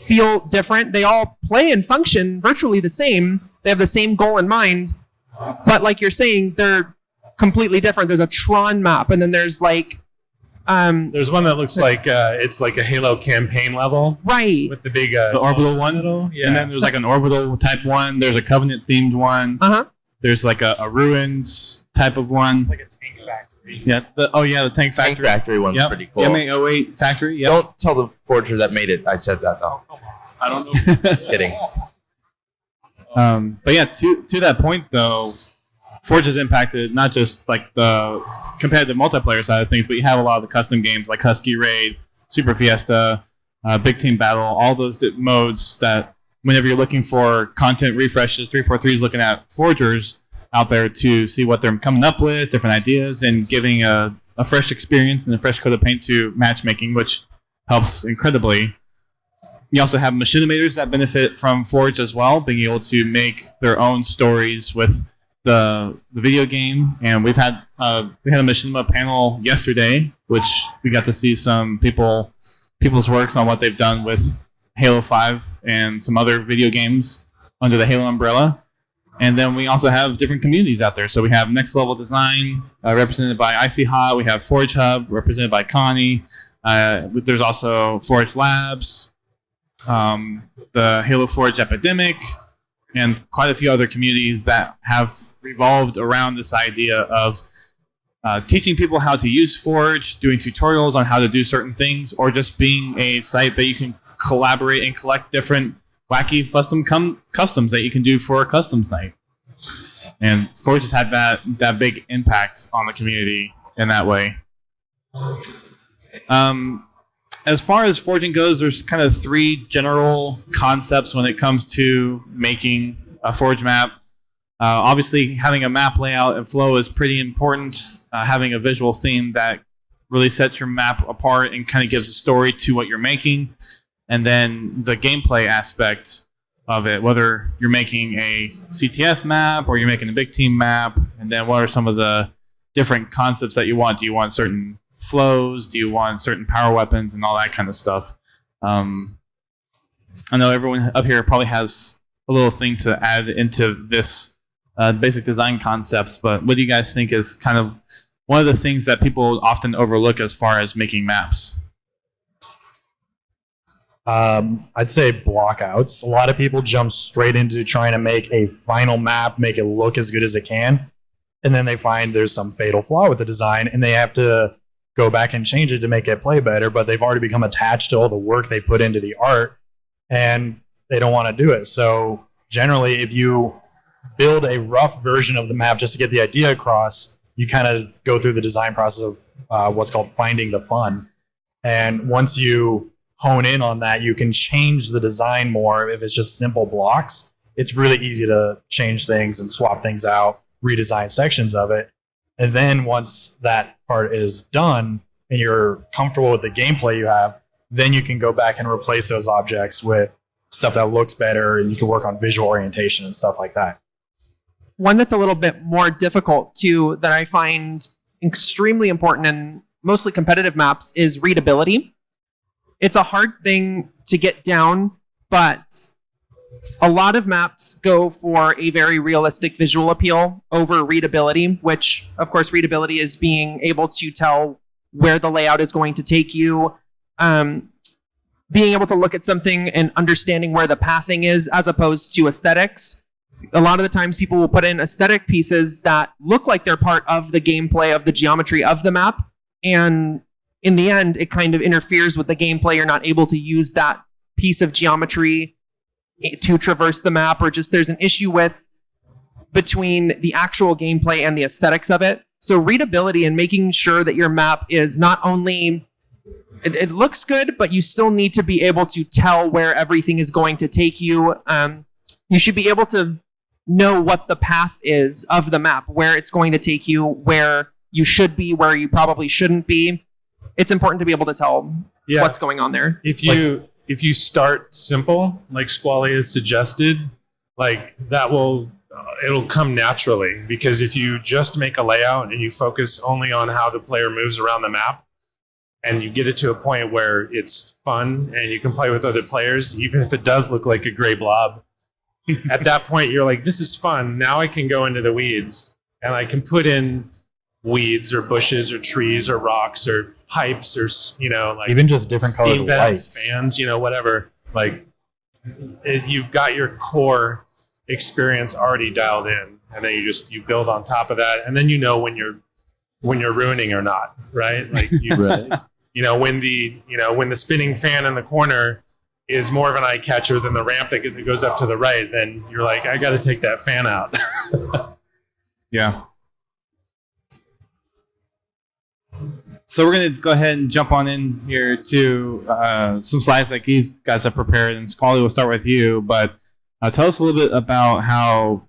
feel different. They all play and function virtually the same. They have the same goal in mind, but like you're saying, they're completely different. There's a Tron map, and then there's like there's one that looks like it's like a Halo campaign level, right? With the big the orbital one, yeah. And then there's like an orbital type one. There's a Covenant themed one. There's like a ruins type of one. It's like a tank factory. Yeah. The tank factory. Tank factory one's pretty cool. MA08 factory. Yep. Don't tell the forger that made it I said that though. I don't know. Just kidding. But yeah, to that point though, Forge has impacted not just like the competitive multiplayer side of things, but you have a lot of the custom games like Husky Raid, Super Fiesta, Big Team Battle, all those modes that whenever you're looking for content refreshes, 343 is looking at forgers out there to see what they're coming up with, different ideas, and giving a fresh experience and a fresh coat of paint to matchmaking, which helps incredibly. You also have machinimators that benefit from Forge as well, being able to make their own stories with the video game. And we had a machinima panel yesterday, which we got to see some people's works on what they've done with Halo 5 and some other video games under the Halo umbrella. And then we also have different communities out there. So we have Next Level Design, represented by icyhot. We have ForgeHub, represented by Connie. There's also Forge Labs, the Halo Forge Epidemic, and quite a few other communities that have revolved around this idea of teaching people how to use Forge, doing tutorials on how to do certain things, or just being a site that you can collaborate and collect different wacky customs that you can do for a customs night. And Forge has had that big impact on the community in that way. as far as forging goes, there's kind of 3 general concepts when it comes to making a forge map. Obviously, having a map layout and flow is pretty important. Having a visual theme that really sets your map apart and kind of gives a story to what you're making. And then the gameplay aspect of it, whether you're making a CTF map or you're making a big team map, and then what are some of the different concepts that you want? Do you want certain flows? Do you want certain power weapons and all that kind of stuff? I know everyone up here probably has a little thing to add into this basic design concepts, but what do you guys think is kind of one of the things that people often overlook as far as making maps? I'd say blockouts. A lot of people jump straight into trying to make a final map, make it look as good as it can, and then they find there's some fatal flaw with the design, and they have to go back and change it to make it play better, but they've already become attached to all the work they put into the art, and they don't want to do it. So generally, if you build a rough version of the map just to get the idea across, you kind of go through the design process of what's called finding the fun. And once you hone in on that, you can change the design more. If it's just simple blocks, it's really easy to change things and swap things out, redesign sections of it. And then once that part is done and you're comfortable with the gameplay you have, then you can go back and replace those objects with stuff that looks better, and you can work on visual orientation and stuff like that. One that's a little bit more difficult too, that I find extremely important in mostly competitive maps, is readability. It's a hard thing to get down, but a lot of maps go for a very realistic visual appeal over readability, which, of course, readability is being able to tell where the layout is going to take you, being able to look at something and understanding where the pathing is, as opposed to aesthetics. A lot of the times people will put in aesthetic pieces that look like they're part of the gameplay, of the geometry of the map, and in the end, it kind of interferes with the gameplay. You're not able to use that piece of geometry to traverse the map, or just there's an issue with between the actual gameplay and the aesthetics of it. So readability and making sure that your map is not only, it looks good, but you still need to be able to tell where everything is going to take you. You should be able to know what the path is of the map, where it's going to take you, where you should be, where you probably shouldn't be. It's important to be able to tell what's going on there. If you start simple, like Squally has suggested, like that will it'll come naturally, because if you just make a layout and you focus only on how the player moves around the map, and you get it to a point where it's fun and you can play with other players, even if it does look like a gray blob, at that point you're like, this is fun. Now I can go into the weeds and I can put in weeds or bushes or trees or rocks or pipes or, like even just different colored steam vents, lights, fans, whatever. Like you've got your core experience already dialed in, and then you build on top of that, and then when you're ruining or not, right? Like Right. when the spinning fan in the corner is more of an eye catcher than the ramp that goes up to the right, then you're like, I got to take that fan out. Yeah. So we're going to go ahead and jump on in here to some slides like these guys have prepared. And Squally, we'll start with you. But tell us a little bit about how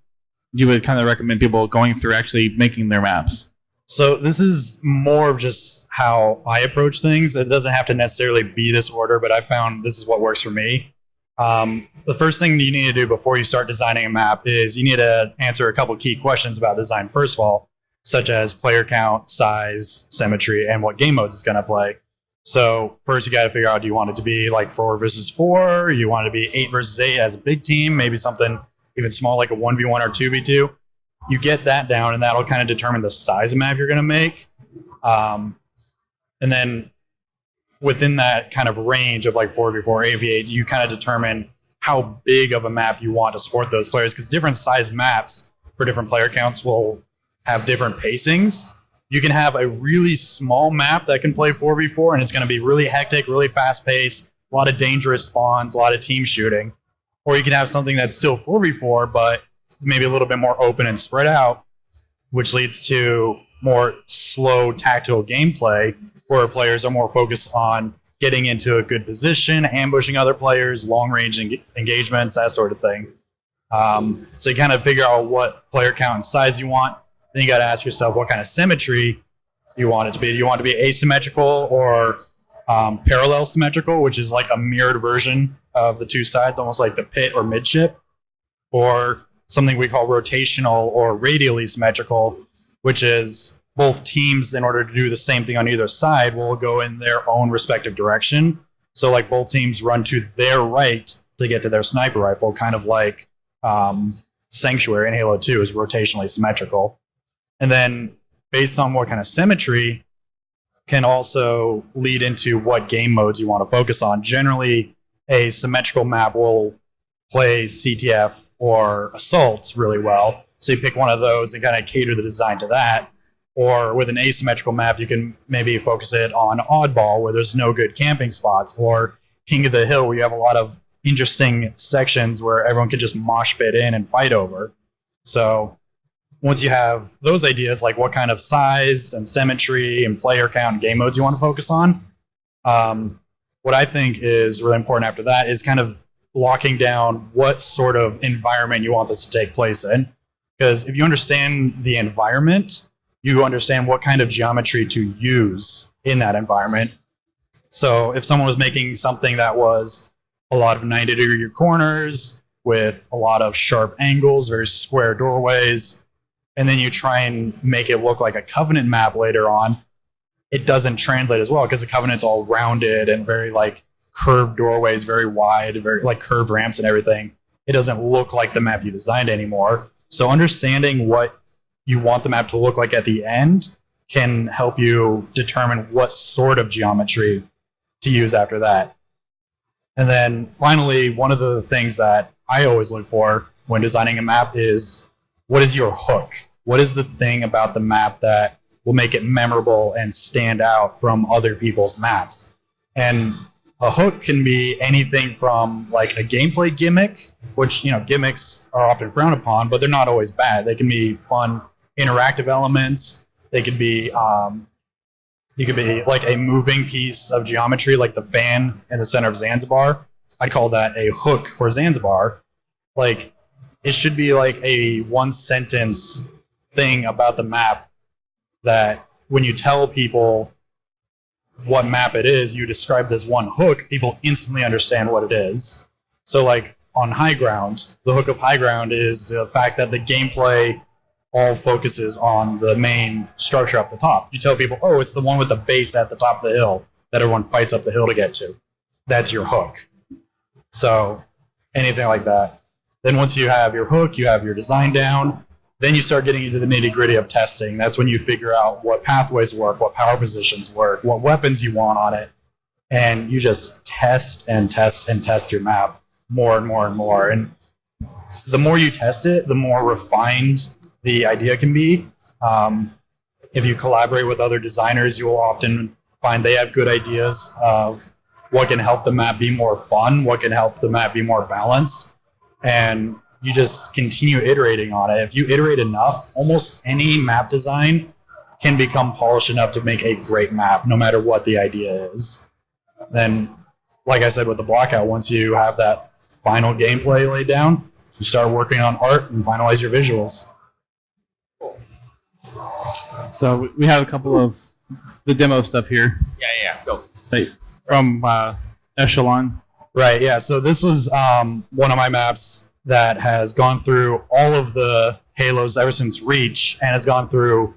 you would kind of recommend people going through actually making their maps. So this is more of just how I approach things. It doesn't have to necessarily be this order, but I found this is what works for me. The first thing that you need to do before you start designing a map is you need to answer a couple key questions about design, first of all, such as player count, size, symmetry, and what game modes it's going to play. So first you got to figure out, do you want it to be like 4 versus 4? You want it to be 8 versus 8 as a big team, maybe something even small like a 1v1 or 2v2. You get that down, and that'll kind of determine the size of map you're going to make. And then within that kind of range of like 4v4, 8v8, you kind of determine how big of a map you want to support those players, because different size maps for different player counts will have different pacings. You can have a really small map that can play 4v4, and it's going to be really hectic, really fast paced, a lot of dangerous spawns, a lot of team shooting. Or you can have something that's still 4v4, but maybe a little bit more open and spread out, which leads to more slow tactical gameplay, where players are more focused on getting into a good position, ambushing other players, long range engagements, that sort of thing. So you kind of figure out what player count and size you want. Then you got to ask yourself what kind of symmetry you want it to be. Do you want it to be asymmetrical or parallel symmetrical, which is like a mirrored version of the two sides, almost like the pit or midship, or something we call rotational or radially symmetrical, which is both teams, in order to do the same thing on either side, will go in their own respective direction. So like both teams run to their right to get to their sniper rifle, kind of like Sanctuary in Halo 2 is rotationally symmetrical. And then based on what kind of symmetry can also lead into what game modes you want to focus on. Generally, a symmetrical map will play CTF or Assault really well. So you pick one of those and kind of cater the design to that. Or with an asymmetrical map, you can maybe focus it on Oddball, where there's no good camping spots, or King of the Hill, where you have a lot of interesting sections where everyone can just mosh pit in and fight over. So once you have those ideas, like what kind of size and symmetry and player count and game modes you want to focus on, what I think is really important after that is kind of locking down what sort of environment you want this to take place in. Because if you understand the environment, you understand what kind of geometry to use in that environment. So if someone was making something that was a lot of 90-degree corners with a lot of sharp angles, very square doorways, and then you try and make it look like a Covenant map later on, it doesn't translate as well because the Covenant's all rounded and very like curved doorways, very wide, very like curved ramps and everything. It doesn't look like the map you designed anymore. So understanding what you want the map to look like at the end can help you determine what sort of geometry to use after that. And then finally, one of the things that I always look for when designing a map is, what is your hook? What is the thing about the map that will make it memorable and stand out from other people's maps? And a hook can be anything from like a gameplay gimmick, which, you know, gimmicks are often frowned upon, but they're not always bad. They can be fun, interactive elements. They could be, you could be like a moving piece of geometry, like the fan in the center of Zanzibar. I'd call that a hook for Zanzibar. Like, it should be like a one sentence thing about the map that when you tell people what map it is, you describe this one hook, people instantly understand what it is. So like on High Ground, the hook of High Ground is the fact that the gameplay all focuses on the main structure up the top. You tell people, oh, it's the one with the base at the top of the hill that everyone fights up the hill to get to. That's your hook. So anything like that. Then once you have your hook, you have your design down, then you start getting into the nitty-gritty of testing. That's when you figure out what pathways work, what power positions work, what weapons you want on it. And you just test and test and test your map more and more and more. And the more you test it, the more refined the idea can be. If you collaborate with other designers, you will often find they have good ideas of what can help the map be more fun, what can help the map be more balanced. And you just continue iterating on it. If you iterate enough, almost any map design can become polished enough to make a great map, no matter what the idea is. Then, like I said with the Blackout, once you have that final gameplay laid down, you start working on art and finalize your visuals. So we have a couple of the demo stuff here. Yeah, go. Like, from Echelon. Right, yeah. So this was one of my maps that has gone through all of the Halos ever since Reach and has gone through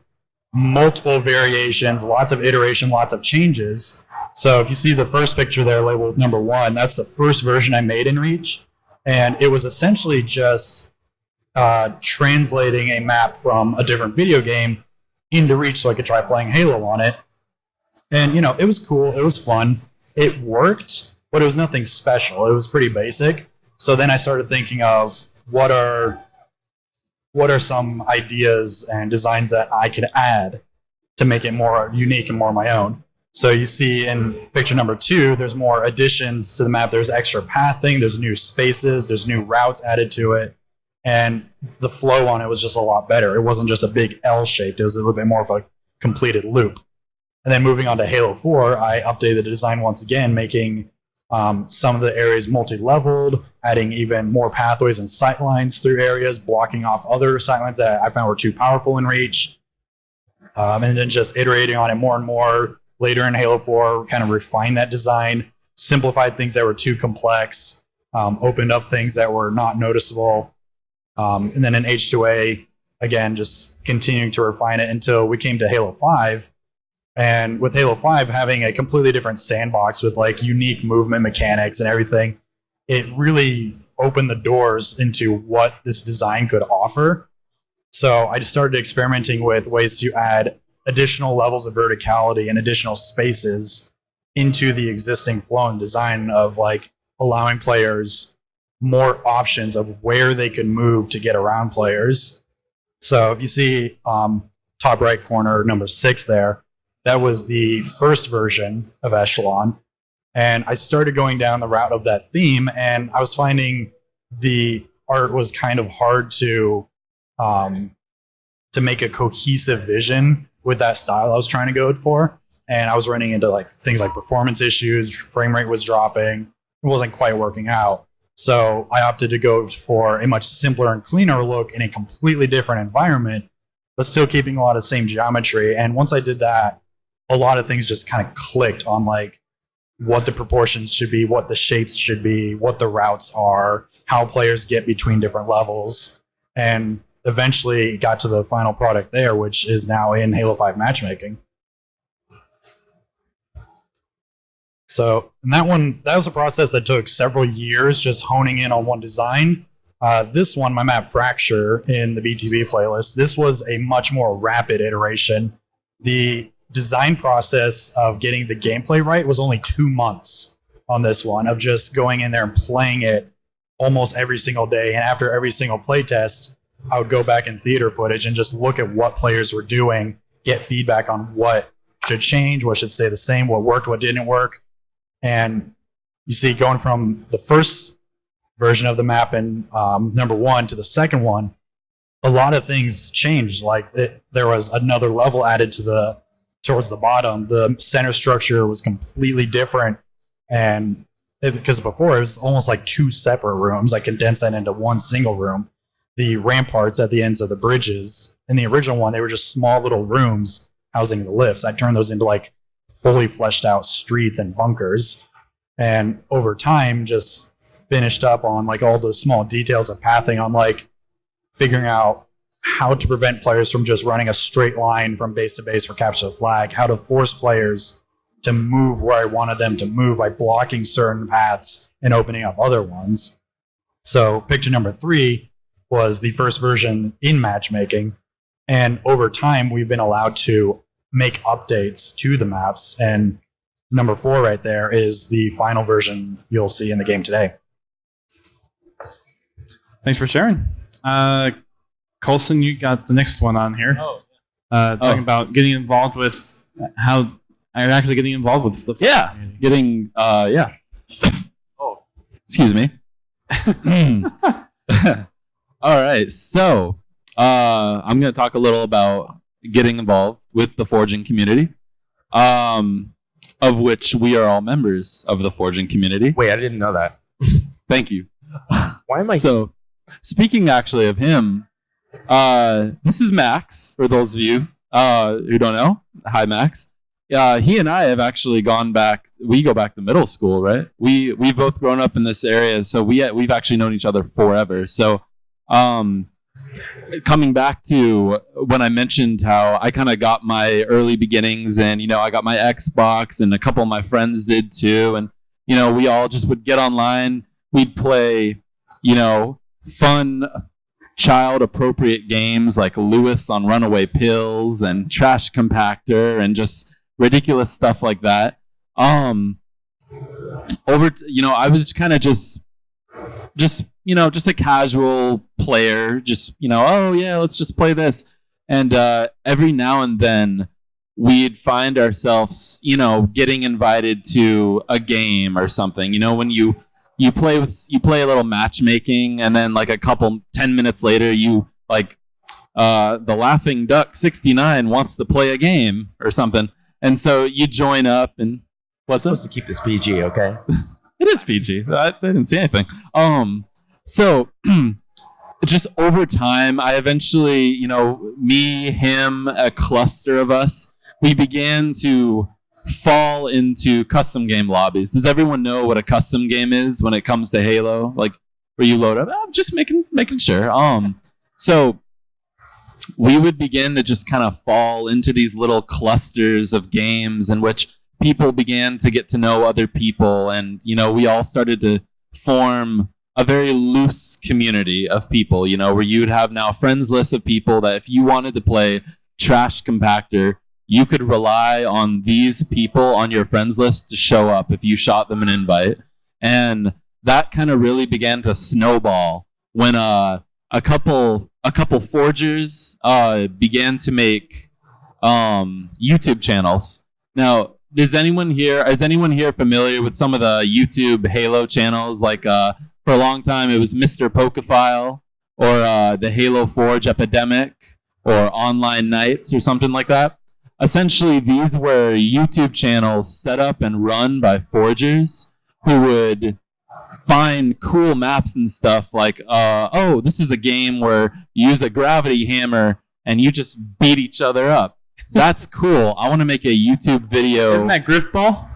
multiple variations, lots of iteration, lots of changes. So if you see the first picture there labeled number 1, that's the first version I made in Reach. And it was essentially just translating a map from a different video game into Reach so I could try playing Halo on it. And, you know, it was cool. It was fun. It worked, but it was nothing special. It was pretty basic. So then I started thinking of what are some ideas and designs that I could add to make it more unique and more my own. So you see in picture number 2, there's more additions to the map. There's extra pathing, there's new spaces, there's new routes added to it. And the flow on it was just a lot better. It wasn't just a big L shaped, it was a little bit more of a completed loop. And then moving on to Halo 4, I updated the design once again, making some of the areas multi-leveled, adding even more pathways and sightlines through areas, blocking off other sightlines that I found were too powerful in Reach. And then just iterating on it more and more. Later in Halo 4, kind of refined that design, simplified things that were too complex, opened up things that were not noticeable. And then in H2A, again, just continuing to refine it until we came to Halo 5. And with Halo 5 having a completely different sandbox with like unique movement mechanics and everything, it really opened the doors into what this design could offer. So I just started experimenting with ways to add additional levels of verticality and additional spaces into the existing flow and design of like allowing players more options of where they can move to get around players. So if you see top right corner, number 6 there, that was the first version of Echelon. And I started going down the route of that theme, and I was finding the art was kind of hard to make a cohesive vision with that style I was trying to go for. And I was running into like things like performance issues, frame rate was dropping, it wasn't quite working out. So I opted to go for a much simpler and cleaner look in a completely different environment, but still keeping a lot of same geometry. And once I did that, a lot of things just kind of clicked on like what the proportions should be, what the shapes should be, what the routes are, how players get between different levels. And eventually got to the final product there, which is now in Halo 5 matchmaking. So and that was a process that took several years, just honing in on one design. This one, my map Fracture in the BTB playlist, this was a much more rapid iteration. The design process of getting the gameplay right was only 2 months on this one, of just going in there and playing it almost every single day. And after every single play test, I would go back in theater footage and just look at what players were doing, get feedback on what should change, what should stay the same, what worked, what didn't work. And you see, going from the first version of the map in number 1 to the second one, a lot of things changed. Like there was another level added towards the bottom. The center structure was completely different, and because before it was almost like 2 separate rooms. I condensed that into one single room. The ramparts at the ends of the bridges in the original one, they were just small little rooms housing the lifts. I turned those into like fully fleshed out streets and bunkers, and over time just finished up on like all the small details of pathing, on like figuring out how to prevent players from just running a straight line from base to base for capture the flag, how to force players to move where I wanted them to move by blocking certain paths and opening up other ones. So picture number 3 was the first version in matchmaking, and over time we've been allowed to make updates to the maps, and number 4 right there is the final version you'll see in the game today. Thanks for sharing. Colson, you got the next one on here. Talking about getting involved with how I'm actually getting involved with the community. Oh, excuse me. All right, so I'm going to talk a little about getting involved with the forging community, of which we are all members of the forging community. Wait, I didn't know that. Thank you. Why am I? So, speaking actually of him, this is Max, for those of you who don't know. Hi, Max. He and I have actually gone back. We go back to middle school, right? We've both grown up in this area, so we've actually known each other forever. So, coming back to when I mentioned how I kind of got my early beginnings, and I got my Xbox, and a couple of my friends did too, and we all just would get online. We'd play, fun, child-appropriate games like Lewis on Runaway Pills and Trash Compactor and just ridiculous stuff like that. I was kind of just a casual player, just, oh yeah, let's just play this. And every now and then we'd find ourselves, getting invited to a game or something, when you play a little matchmaking, and then like 10 minutes later, you like, the Laughing Duck 69 wants to play a game or something. And so you join up and what's Supposed up? to keep this PG, okay? It is PG. I didn't see anything. So just over time, I eventually, me, him, a cluster of us, we began to fall into custom game lobbies. Does everyone know what a custom game is when it comes to Halo? Like where you load up? I'm just making sure. So we would begin to just kind of fall into these little clusters of games in which people began to get to know other people, and we all started to form a very loose community of people, where you'd have now friends lists of people that if you wanted to play Trash Compactor, you could rely on these people on your friends list to show up if you shot them an invite. And that kind of really began to snowball when a couple forgers began to make YouTube channels. Now, is anyone here familiar with some of the YouTube Halo channels? Like for a long time, it was Mr. Pokephile or the Halo Forge Epidemic or Online Nights or something like that. Essentially, these were YouTube channels set up and run by forgers who would find cool maps and stuff like, this is a game where you use a gravity hammer and you just beat each other up. That's cool. I want to make a YouTube video. Isn't that Griffball?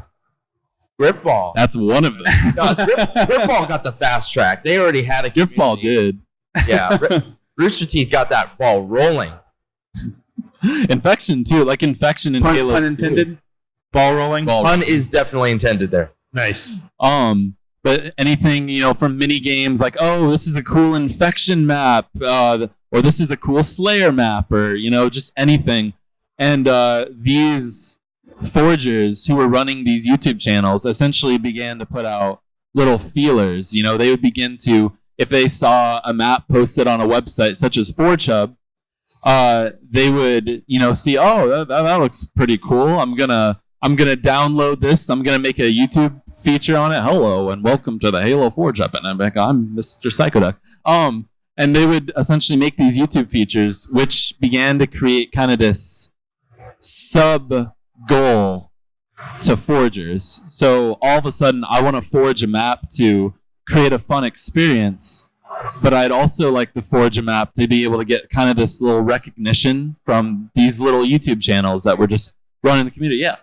Griffball. That's one of them. No, Griffball got the fast track. They already had a Griffball community. did. Yeah, Rooster Teeth got that ball rolling. Infection too, like Infection in Halo. Pun intended. Ball rolling. Pun is definitely intended there. Nice. But anything, from mini games like, this is a cool Infection map, or this is a cool Slayer map, or just anything. And these forgers who were running these YouTube channels essentially began to put out little feelers. They would begin to, if they saw a map posted on a website such as ForgeHub, they would, see, that looks pretty cool. I'm gonna download this. I'm gonna make a YouTube feature on it. Hello and welcome to the Halo Forge Up, and I'm Mr. Psychoduck. And they would essentially make these YouTube features, which began to create kind of this sub goal to forgers. So all of a sudden, I want to forge a map to create a fun experience. But I'd also like to forge a map to be able to get kind of this little recognition from these little YouTube channels that were just running the community. Yeah.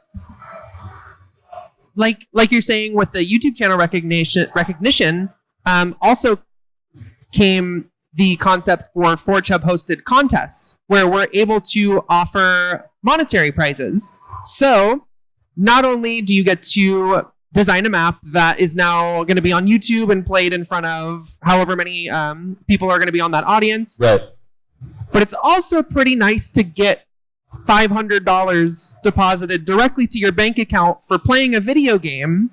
Like you're saying with the YouTube channel recognition, also came the concept for ForgeHub hosted contests where we're able to offer monetary prizes. So not only do you get to design a map that is now going to be on YouTube and played in front of however many people are going to be on that audience. Right. But it's also pretty nice to get $500 deposited directly to your bank account for playing a video game.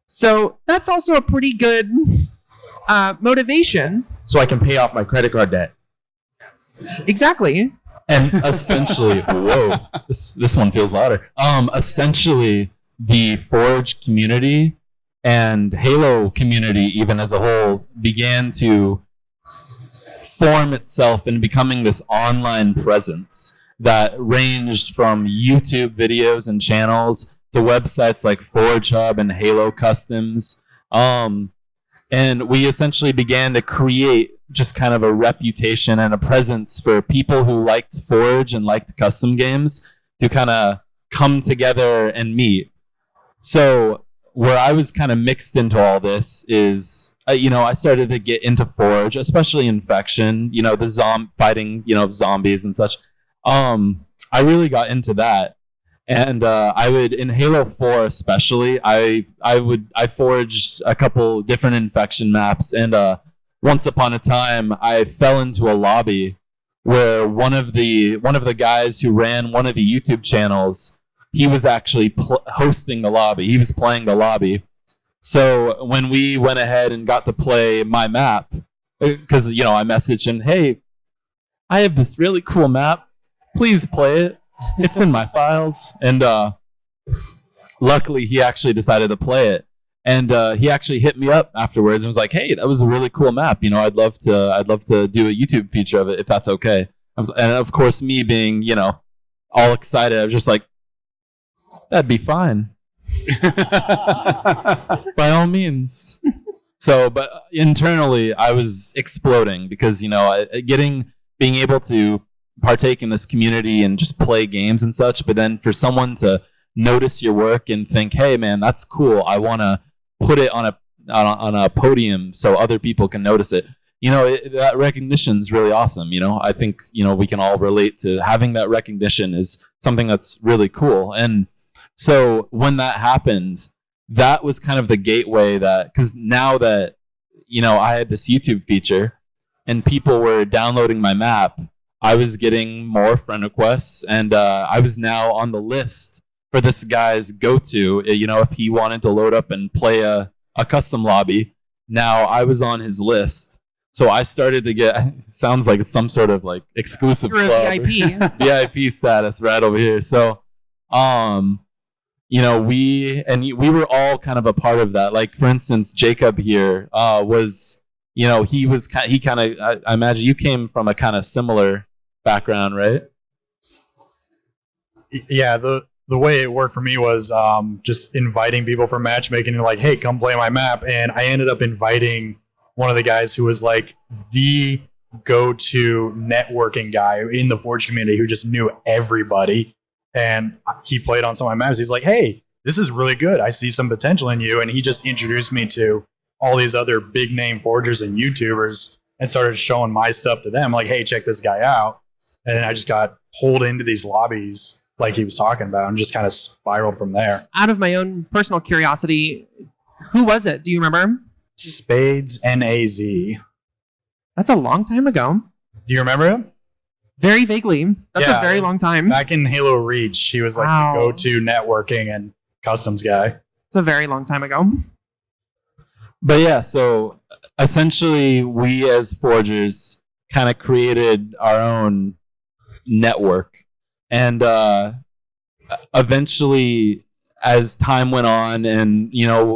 So that's also a pretty good motivation. So I can pay off my credit card debt. Exactly. And essentially, this one feels louder. Essentially, the Forge community and Halo community, even as a whole, began to form itself in becoming this online presence that ranged from YouTube videos and channels to websites like ForgeHub and Halo Customs. And we essentially began to create just kind of a reputation and a presence for people who liked Forge and liked custom games to kind of come together and meet. So where I was kind of mixed into all this is, I started to get into Forge, especially Infection, the fighting, zombies and such. I really got into that. And I would, in Halo 4 especially, I forged a couple different Infection maps, and once upon a time I fell into a lobby where one of the guys who ran one of the YouTube channels, he was actually hosting the lobby. He was playing the lobby. So when we went ahead and got to play my map, because I messaged him, hey, I have this really cool map. Please play it. It's in my files. And luckily, he actually decided to play it. And he actually hit me up afterwards and was like, hey, that was a really cool map. I'd love to do a YouTube feature of it if that's okay. And of course, me being, all excited, I was just like, That'd be fine. By all means. So, but internally, I was exploding because, being able to partake in this community and just play games and such, but then for someone to notice your work and think, hey, man, that's cool. I want to put it on a podium so other people can notice it. That recognition is really awesome. I think, we can all relate to having that recognition is something that's really cool. And so when that happened, that was kind of the gateway because now that, I had this YouTube feature and people were downloading my map, I was getting more friend requests and I was now on the list for this guy's go-to, if he wanted to load up and play a custom lobby. Now I was on his list. So I started to get, it sounds like it's some sort of like exclusive You're club. a VIP. VIP status right over here. So, we were all kind of a part of that. Like, for instance, Jacob here was, he kind of, I imagine you came from a kind of similar background, right? Yeah, the way it worked for me was just inviting people for matchmaking and like, hey, come play my map. And I ended up inviting one of the guys who was like the go-to networking guy in the Forge community who just knew everybody. And he played on some of my maps. He's like, hey, this is really good. I see some potential in you. And he just introduced me to all these other big name forgers and YouTubers and started showing my stuff to them. Like, hey, check this guy out. And then I just got pulled into these lobbies like he was talking about and just kind of spiraled from there. Out of my own personal curiosity, who was it? Do you remember? Spades NAZ. That's a long time ago. Do you remember him? Very vaguely. That's Yeah, a very it was long time. Back in Halo Reach, he was like Wow. the go-to networking and customs guy. It's a very long time ago. But yeah, so essentially we as forgers kind of created our own network. And eventually, as time went on and,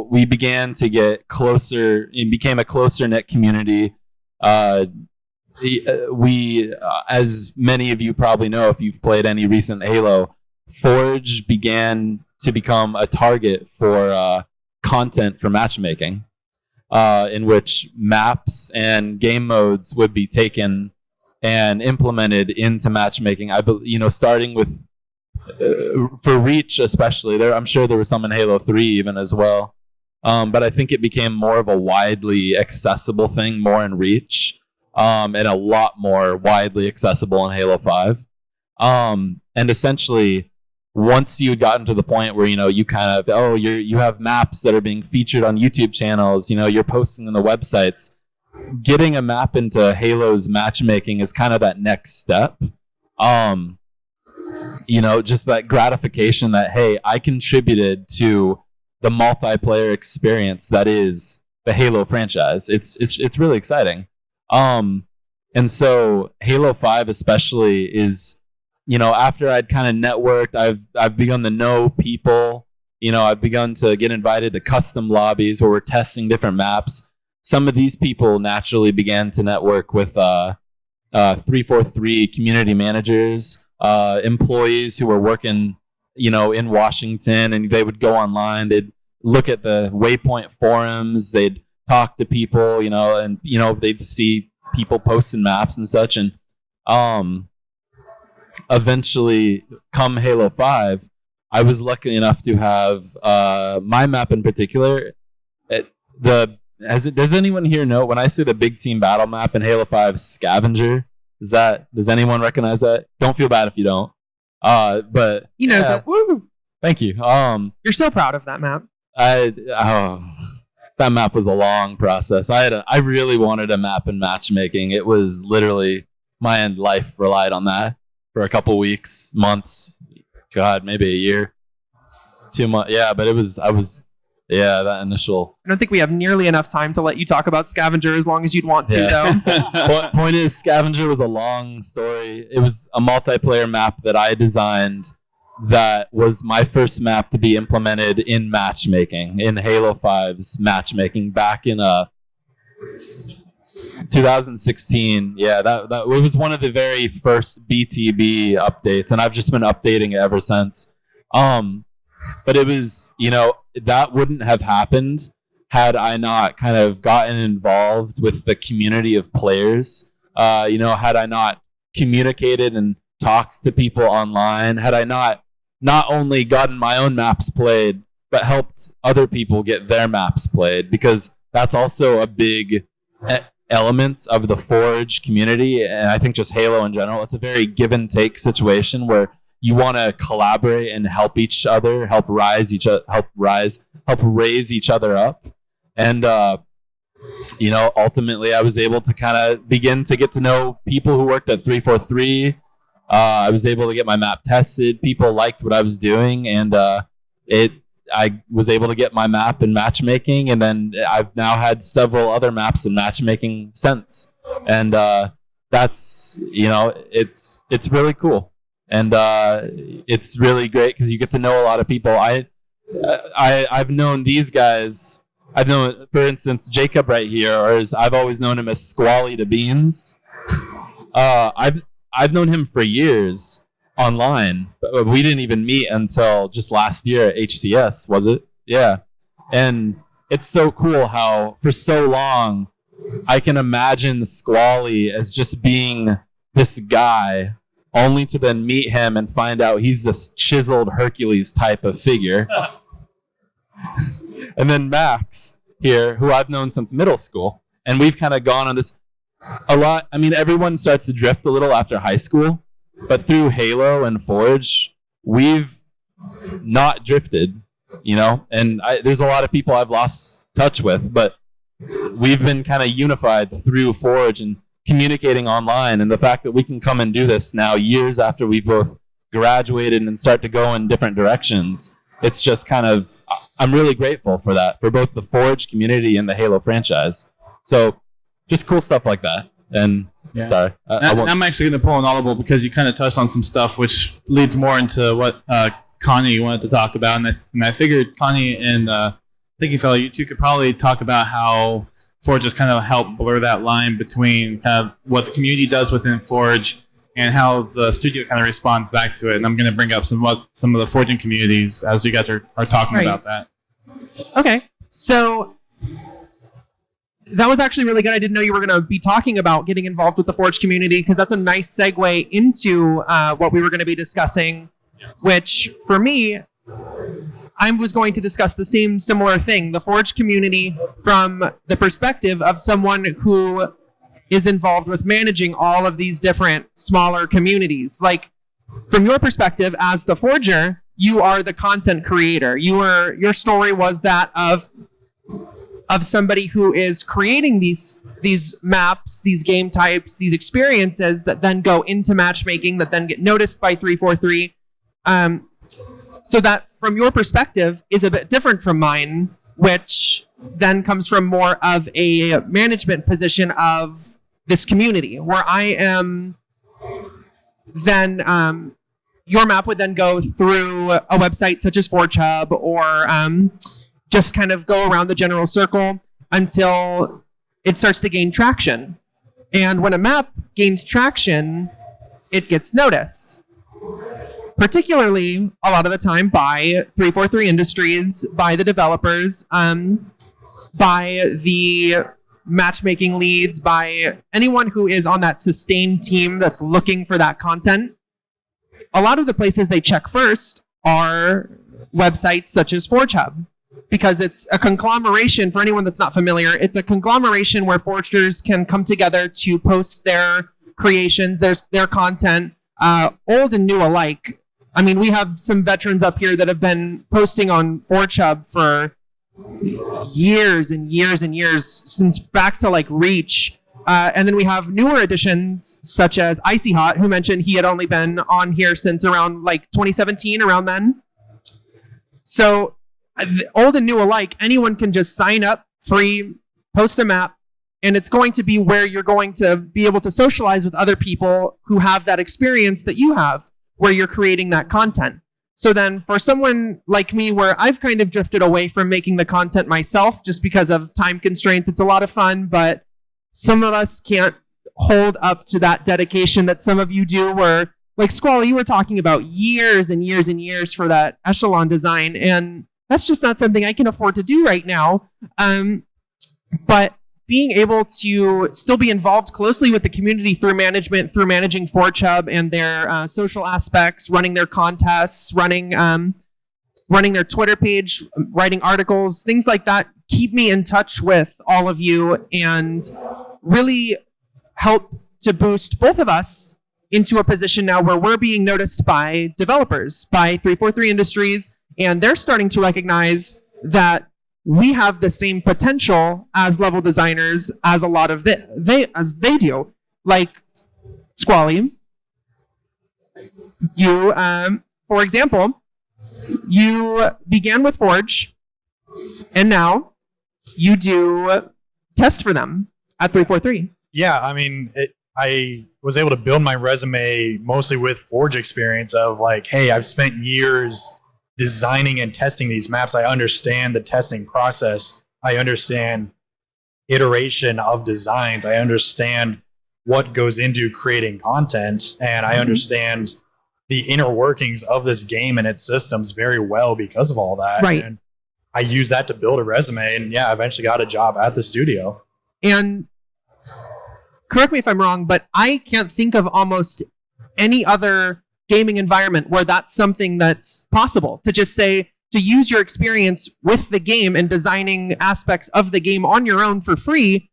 we began to get closer, it became a closer knit community. We, as many of you probably know, if you've played any recent Halo, Forge began to become a target for content for matchmaking, in which maps and game modes would be taken and implemented into matchmaking. Starting with for Reach especially. I'm sure there was some in Halo 3 even as well. But I think it became more of a widely accessible thing, more in Reach, and a lot more widely accessible in Halo 5. And essentially, once you had gotten to the point where, you kind of, you have maps that are being featured on YouTube channels, you're posting on the websites, getting a map into Halo's matchmaking is kind of that next step. Just that gratification that, hey, I contributed to the multiplayer experience that is the Halo franchise. It's really exciting. And so Halo 5 especially is, after I'd kind of networked, I've begun to know people, I've begun to get invited to custom lobbies where we're testing different maps. Some of these people naturally began to network with 343 community managers, employees who were working, in Washington, and they would go online. They'd look at the Waypoint forums. They'd talk to people, and they'd see people posting maps and such. And eventually, come Halo 5, I was lucky enough to have my map in particular. Does anyone here know when I say the big team battle map in Halo 5 Scavenger? Does anyone recognize that? Don't feel bad if you don't. But He knows it. Woo! Thank you. You're so proud of that map. That map was a long process. I really wanted a map in matchmaking. It was literally my life relied on that for a couple weeks, months, God, maybe a year, 2 months. Yeah, but that initial. I don't think we have nearly enough time to let you talk about Scavenger as long as you'd want to, though. Point is, Scavenger was a long story. It was a multiplayer map that I designed that was my first map to be implemented in matchmaking, in Halo 5's matchmaking back in 2016. Yeah, that it was one of the very first BTB updates, and I've just been updating it ever since. But it was, that wouldn't have happened had I not kind of gotten involved with the community of players. Had I not communicated and talked to people online, had I not only gotten my own maps played, but helped other people get their maps played, because that's also a big element of the Forge community, and I think just Halo in general. It's a very give and take situation where you want to collaborate and help each other, help raise each other up. And ultimately I was able to kind of begin to get to know people who worked at 343. I was able to get my map tested. People liked what I was doing, and I was able to get my map in matchmaking, and then I've now had several other maps in matchmaking since. And that's, it's really cool. And it's really great because you get to know a lot of people. I've known these guys. I've known, for instance, Jacob right here, I've always known him as Squally DaBeanz. I've known him for years online, but we didn't even meet until just last year at HCS, was it? Yeah. And it's so cool how for so long I can imagine Squally as just being this guy, only to then meet him and find out he's this chiseled Hercules type of figure. And then Max here, who I've known since middle school, and we've kind of gone on this a lot. I mean, everyone starts to drift a little after high school, but through Halo and Forge, we've not drifted, and there's a lot of people I've lost touch with, but we've been kind of unified through Forge and communicating online. And the fact that we can come and do this now years after we both graduated and start to go in different directions, it's just kind of, I'm really grateful for that, for both the Forge community and the Halo franchise. So just cool stuff like that. And sorry, I'm actually going to pull an audible because you kind of touched on some stuff which leads more into what Connie wanted to talk about. And I figured Connie and Thinking Fellow, you two could probably talk about how Forge just kind of helped blur that line between kind of what the community does within Forge and how the studio kind of responds back to it. And I'm going to bring up some of the forging communities as you guys are talking about that. Okay, so that was actually really good. I didn't know you were going to be talking about getting involved with the Forge community, because that's a nice segue into what we were going to be discussing, which for me, I was going to discuss the similar thing, the Forge community from the perspective of someone who is involved with managing all of these different smaller communities. Like, from your perspective as the Forger, you are the content creator. Your story was that of somebody who is creating these maps, these game types, these experiences that then go into matchmaking, that then get noticed by 343. So that, from your perspective, is a bit different from mine, which then comes from more of a management position of this community, where I am then your map would then go through a website such as ForgeHub, or just kind of go around the general circle until it starts to gain traction. And when a map gains traction, it gets noticed. Particularly, a lot of the time, by 343 Industries, by the developers, by the matchmaking leads, by anyone who is on that sustained team that's looking for that content. A lot of the places they check first are websites such as ForgeHub, because it's a conglomeration. For anyone that's not familiar, it's a conglomeration where forgers can come together to post their creations, their content, old and new alike. I mean, we have some veterans up here that have been posting on ForgeHub for years and years and years, since back to like Reach. And then we have newer additions such as icyhot, who mentioned he had only been on here since around like 2017, around then. So old and new alike, anyone can just sign up free, post a map, and it's going to be where you're going to be able to socialize with other people who have that experience that you have, where you're creating that content. So then for someone like me, where I've kind of drifted away from making the content myself just because of time constraints, it's a lot of fun, but some of us can't hold up to that dedication that some of you do, where like Squally, you were talking about years and years and years for that echelon design, and that's just not something I can afford to do right now. But being able to still be involved closely with the community through management, through managing ForgeHub and their social aspects, running their contests, running their Twitter page, writing articles, things like that, keep me in touch with all of you and really help to boost both of us into a position now where we're being noticed by developers, by 343 Industries, and they're starting to recognize that we have the same potential as level designers as a lot of they do. Like Squally, you, for example, you began with Forge, and now you do test for them at 343. Yeah, I mean, I was able to build my resume mostly with Forge experience of like, hey, I've spent years designing and testing these maps. I understand the testing process. I understand iteration of designs. I understand what goes into creating content, and I understand the inner workings of this game and its systems very well because of all that. Right. And I use that to build a resume, and yeah, eventually got a job at the studio. And correct me if I'm wrong, but I can't think of almost any other gaming environment where that's something that's possible, to just say, to use your experience with the game and designing aspects of the game on your own for free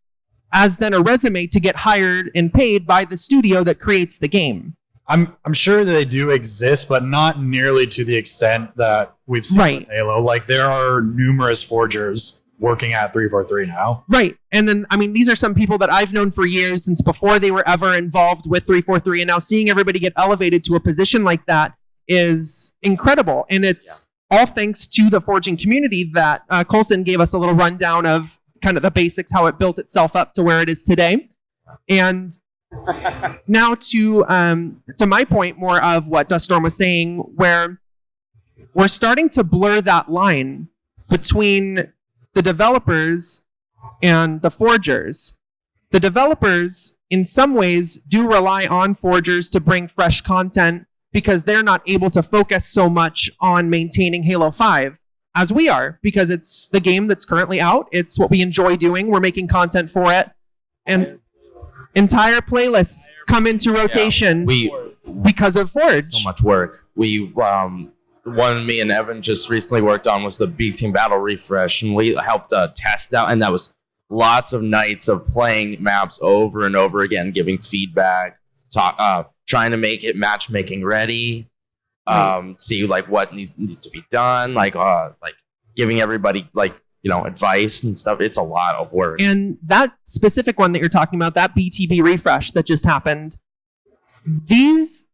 as then a resume to get hired and paid by the studio that creates the game. I'm sure that they do exist, but not nearly to the extent that we've seen with Halo. Like, there are numerous forgers working at 343 now. Right. And then, I mean, these are some people that I've known for years, since before they were ever involved with 343. And now seeing everybody get elevated to a position like that is incredible. And it's all thanks to the forging community that Colson gave us a little rundown of kind of the basics, how it built itself up to where it is today. And now to my point more of what Duststorm was saying, where we're starting to blur that line between the developers and the forgers. The developers, in some ways, do rely on forgers to bring fresh content because they're not able to focus so much on maintaining Halo 5 as we are, because it's the game that's currently out. It's what we enjoy doing. We're making content for it. And entire playlists come into rotation because of Forge. So much work. One me and Evan just recently worked on was the B Team Battle refresh, and we helped test out, and that was lots of nights of playing maps over and over again, giving feedback, trying to make it matchmaking ready, see like what needs to be done, like giving everybody advice and stuff. It's a lot of work. And that specific one that you're talking about, that BTB refresh that just happened, these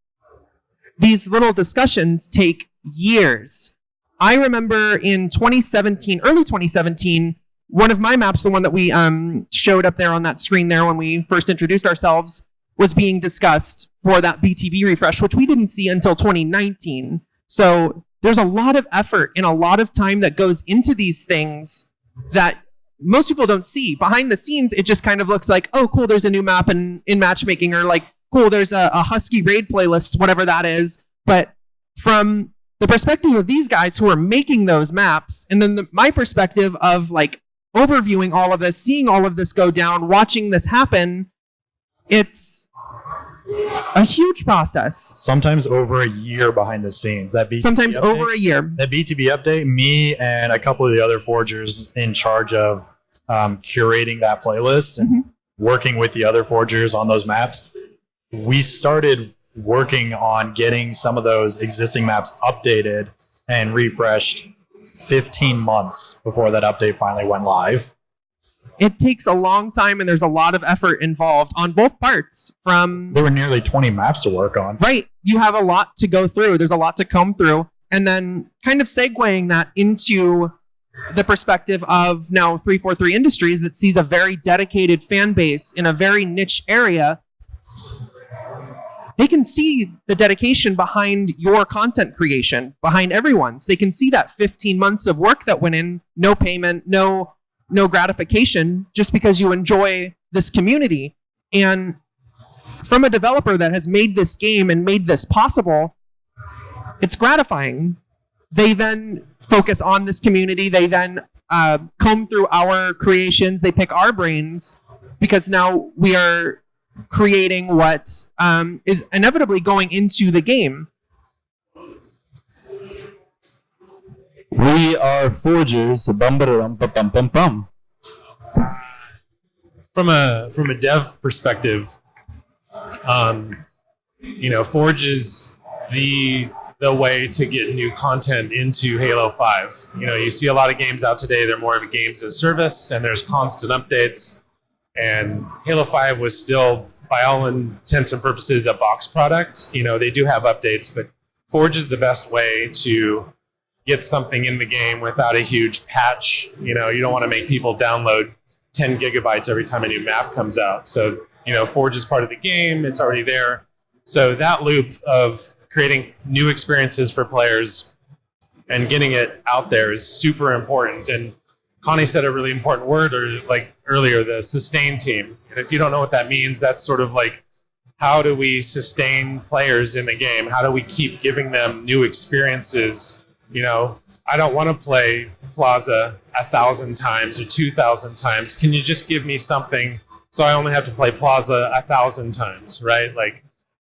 little discussions take years. I remember in 2017, early 2017, one of my maps, the one that we showed up there on that screen there when we first introduced ourselves, was being discussed for that BTB refresh, which we didn't see until 2019. So there's a lot of effort and a lot of time that goes into these things that most people don't see. Behind the scenes, it just kind of looks like, oh, cool, there's a new map in matchmaking, or like, cool, there's a Husky raid playlist, whatever that is. But from the perspective of these guys who are making those maps, and then my perspective of like overviewing all of this, seeing all of this go down, watching this happen, it's a huge process. Sometimes over a year behind the scenes. That BTB over a year. That BTB update, me and a couple of the other forgers in charge of curating that playlist and working with the other forgers on those maps, we started working on getting some of those existing maps updated and refreshed 15 months before that update finally went live. It takes a long time, and there's a lot of effort involved on both parts. There were nearly 20 maps to work on. Right. You have a lot to go through. There's a lot to comb through. And then kind of segueing that into the perspective of now 343 Industries that sees a very dedicated fan base in a very niche area. They can see the dedication behind your content creation, behind everyone's. They can see that 15 months of work that went in, no payment, no gratification, just because you enjoy this community. And from a developer that has made this game and made this possible, it's gratifying. They then focus on this community. They then comb through our creations. They pick our brains because now we are creating what is inevitably going into the game. We are forgers. Bum, ba-da-dum, ba-bum, bum, bum. From a dev perspective, Forge is the way to get new content into Halo 5. You see a lot of games out today, they're more of a games as service, and there's constant updates. And Halo 5 was still, by all intents and purposes, a box product. They do have updates, but Forge is the best way to get something in the game without a huge patch. You don't want to make people download 10 gigabytes every time a new map comes out. So, Forge is part of the game. It's already there. So that loop of creating new experiences for players and getting it out there is super important. And Connie said a really important word earlier, the sustain team. And if you don't know what that means, that's sort of like, how do we sustain players in the game? How do we keep giving them new experiences? I don't want to play Plaza 1,000 times or 2,000 times. Can you just give me something so I only have to play Plaza 1,000 times, right?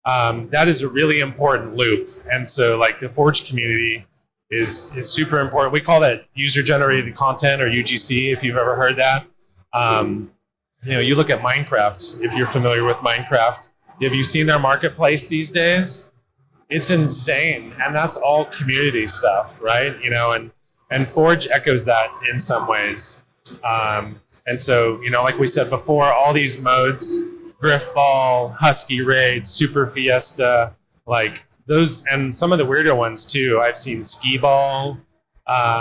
That is a really important loop. And so the Forge community is super important. We call that user-generated content, or UGC, if you've ever heard that. You look at Minecraft, if you're familiar with Minecraft. Have you seen their marketplace these days? It's insane, and that's all community stuff, right? And Forge echoes that in some ways. And so, like we said before, all these modes, Griffball, Husky Raid, Super Fiesta, those, and some of the weirder ones too. I've seen Skee Ball,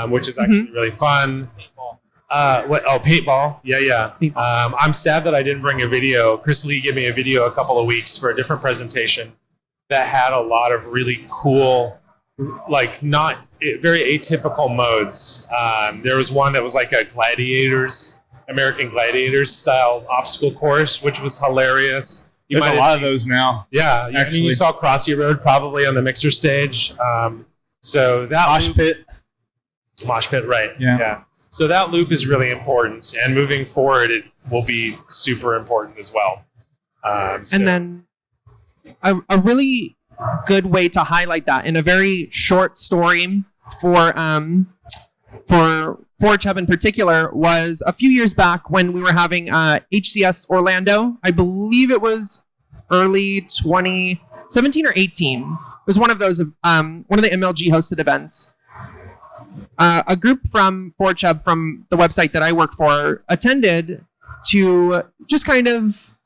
which is actually really fun. Paintball. Yeah. I'm sad that I didn't bring a video. Chris Lee gave me a video a couple of weeks for a different presentation that had a lot of really cool, not very atypical modes. There was one that was like a American Gladiators style obstacle course, which was hilarious. There's a lot of those now. Yeah, you saw Crossy Road probably on the mixer stage. So that Mosh Pit, right? Yeah. So that loop is really important, and moving forward, it will be super important as well. And then a really good way to highlight that in a very short story for ForgeHub in particular was a few years back when we were having HCS Orlando. I believe it was early 2017 or 18. It was one of those one of the MLG hosted events. A group from ForgeHub, from the website that I work for, attended to just kind of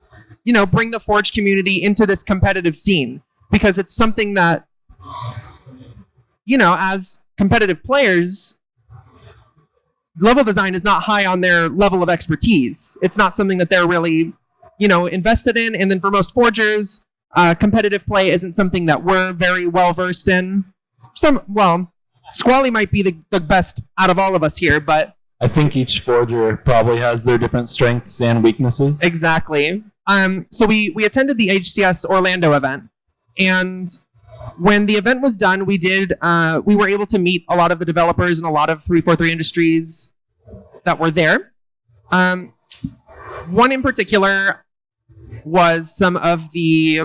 bring the Forge community into this competitive scene, because it's something that, as competitive players, level design is not high on their level of expertise. It's not something that they're really, invested in. And then for most forgers, competitive play isn't something that we're very well versed in. Squally might be the best out of all of us here, but I think each forger probably has their different strengths and weaknesses. Exactly. So we attended the HCS Orlando event, and when the event was done, we were able to meet a lot of the developers and a lot of 343 Industries that were there. One in particular was some of the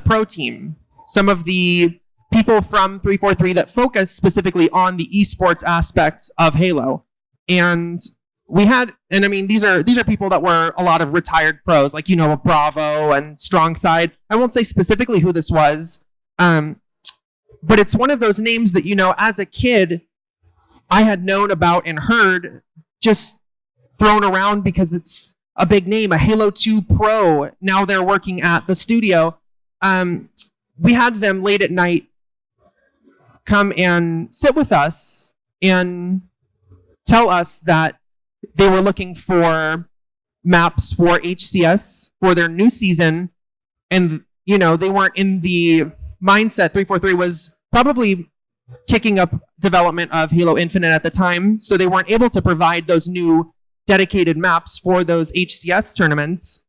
pro team, some of the people from 343 that focus specifically on the esports aspects of Halo. And these are people that were a lot of retired pros, like, Bravo and Strongside. I won't say specifically who this was, but it's one of those names that, as a kid, I had known about and heard just thrown around because it's a big name, a Halo 2 pro. Now they're working at the studio. We had them late at night come and sit with us and tell us that they were looking for maps for HCS for their new season. And, they weren't in the mindset. 343 was probably kicking up development of Halo Infinite at the time. So they weren't able to provide those new dedicated maps for those HCS tournaments.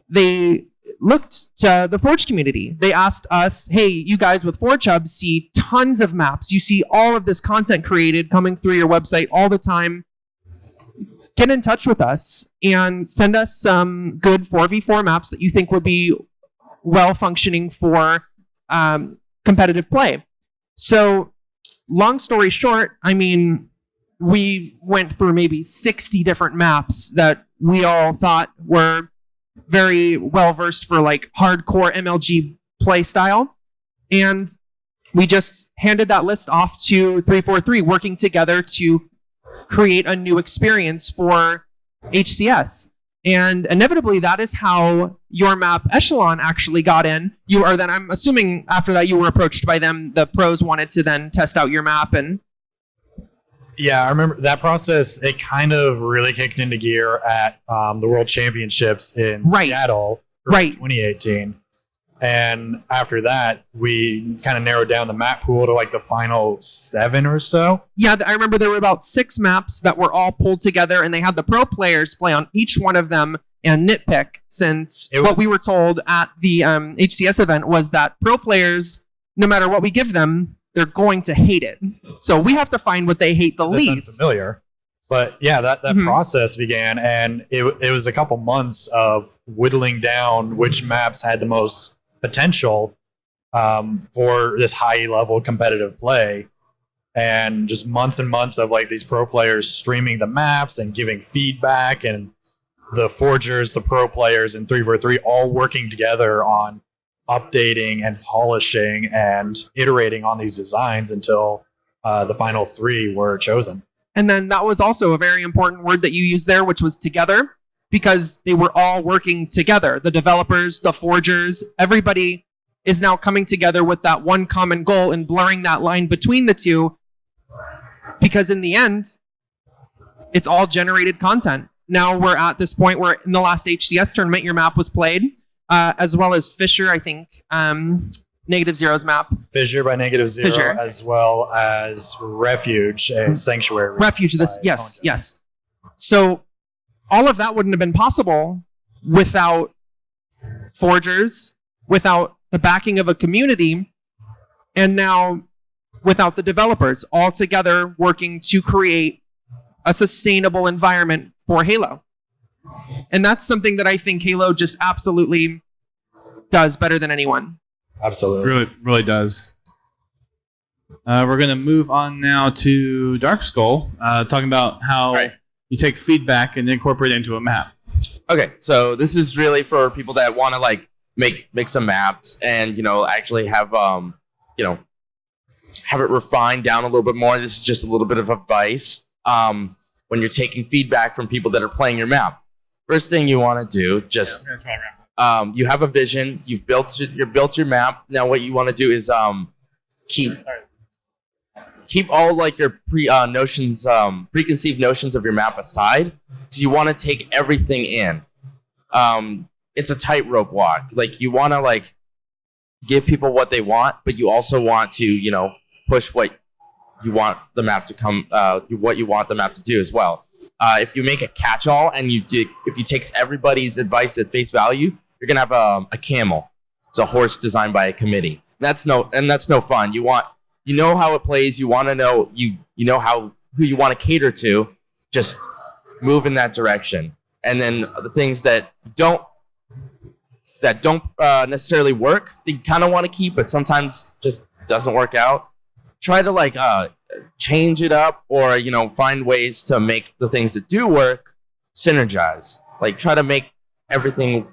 They looked to the Forge community. They asked us, hey, you guys with ForgeHub see tons of maps. You see all of this content created coming through your website all the time. Get in touch with us and send us some good 4v4 maps that you think would be well functioning for competitive play. So long story short, I mean, we went through maybe 60 different maps that we all thought were very well versed for like hardcore MLG play style. And we just handed that list off to 343, working together to create a new experience for HCS. And inevitably, that is how your map Echelon actually got in. You are then, I'm assuming after that you were approached by them, the pros wanted to then test out your map. And yeah, I remember that process. It kind of really kicked into gear at the World Championships in Seattle, early 2018. And after that, we kind of narrowed down the map pool to like the final 7 or so. Yeah, I remember there were about 6 maps that were all pulled together, and they had the pro players play on each one of them and nitpick, since what we were told at the HCS event was that pro players, no matter what we give them, they're going to hate it. So we have to find what they hate the least. Unfamiliar. But yeah, that process began, and it was a couple months of whittling down which maps had the most potential for this high level competitive play, and just months and months of like these pro players streaming the maps and giving feedback, and the forgers, the pro players, and 343 all working together on updating and polishing and iterating on these designs until the final 3 were chosen. And then that was also a very important word that you used there, which was together, because they were all working together. The developers, the forgers, everybody is now coming together with that one common goal and blurring that line between the two, because in the end, it's all generated content. Now we're at this point where in the last HCS tournament, your map was played, as well as Fisher, I think, Negative Zero's map. Fissure by Negative Zero, as well as Refuge, a Sanctuary. Refuge, yes. So all of that wouldn't have been possible without forgers, without the backing of a community, and now without the developers all together working to create a sustainable environment for Halo. And that's something that I think Halo just absolutely does better than anyone. Absolutely. Really does. We're going to move on now to Dark Skull, talking about how you take feedback and incorporate it into a map. Okay, so this is really for people that want to like make some maps and actually have have it refined down a little bit more. This is just a little bit of advice when you're taking feedback from people that are playing your map. First thing you want to do, just you have a vision, you've built your map. Now what you want to do is keep all like your preconceived notions of your map aside, because you want to take everything in. It's a tightrope walk. Like you want to like give people what they want, but you also want to push what you want the map to come, what you want the map to do as well. If you make a catch-all and if you take everybody's advice at face value, you're gonna have a camel. It's a horse designed by a committee. That's no fun. You know how it plays. You want to know you know who you want to cater to. Just move in that direction. And then the things that don't necessarily work, that you kind of want to keep, but sometimes just doesn't work out. Try to like change it up, or find ways to make the things that do work synergize. Like try to make everything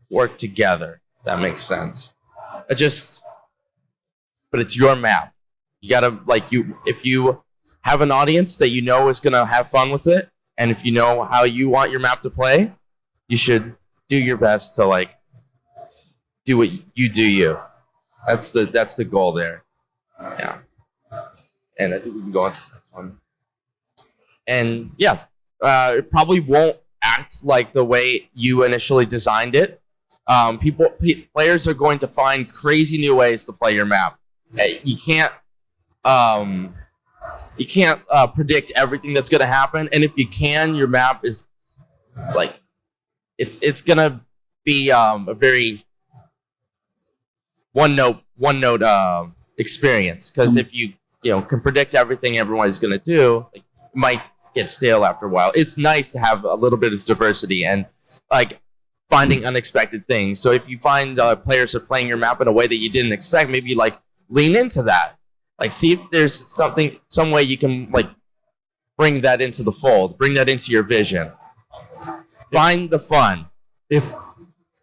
work together. If that makes sense. But it's your map. You gotta if you have an audience that is gonna have fun with it, and if you know how you want your map to play, you should do your best to do what you do. You. That's the goal there. Yeah. And I think we can go on to the next one. And yeah, it probably won't act like the way you initially designed it. Players are going to find crazy new ways to play your map. You can't predict everything that's going to happen, and if you can, your map is it's going to be a very one note experience. Because if you can predict everything everyone's gonna do, like, it might get stale after a while. It's nice to have a little bit of diversity and like finding unexpected things. So if you find players are playing your map in a way that you didn't expect, maybe like lean into that. Like see if there's some way you can like bring that into the fold, bring that into your vision. Find the fun. If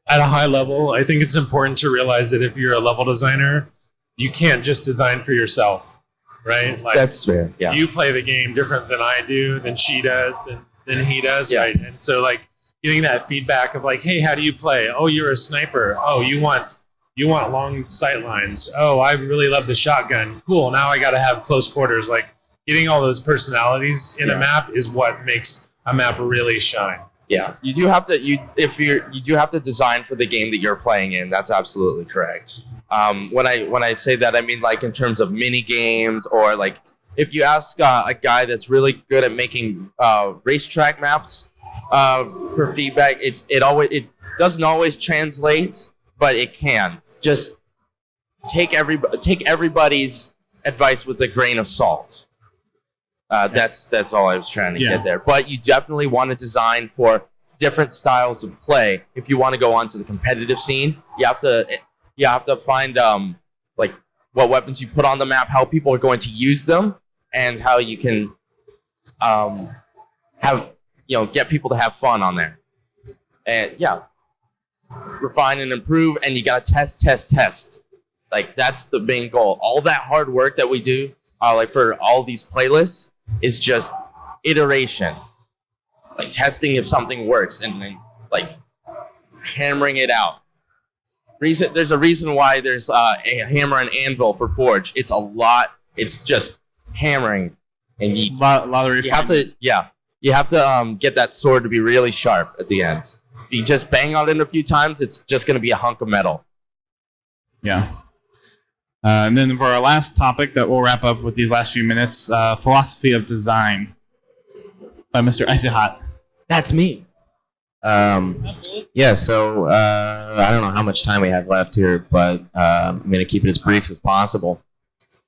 at a high level, I think it's important to realize that if you're a level designer, you can't just design for yourself, right? Like, that's fair. Yeah. You play the game different than I do, than she does, than he does, right? And so like getting that feedback of like, hey, how do you play? Oh, you're a sniper. Oh, you want long sight lines. Oh, I really love the shotgun. Cool. Now I got to have close quarters. Like getting all those personalities in a map is what makes a map really shine. Yeah, you do have to design for the game that you're playing in. That's absolutely correct. When I say that, I mean like in terms of mini games, or like if you ask a guy that's really good at making racetrack maps for feedback, it doesn't always translate, but it can. Just take everybody's advice with a grain of salt. That's all I was trying to get there. But you definitely want to design for different styles of play. If you want to go onto the competitive scene, you have to find like what weapons you put on the map, how people are going to use them, and how you can get people to have fun on there. And refine and improve, and you gotta test. Like that's the main goal. All that hard work that we do, like for all these playlists, is just iteration, like testing if something works and then like hammering it out. There's a reason why there's a hammer and anvil for Forge. It's a lot. It's just hammering, and you have to get that sword to be really sharp at the end. If you just bang on it a few times, it's just going to be a hunk of metal. Yeah. And then for our last topic that we'll wrap up with these last few minutes, philosophy of design by Mr. Icyhot. That's me. So I don't know how much time we have left here, but I'm going to keep it as brief as possible.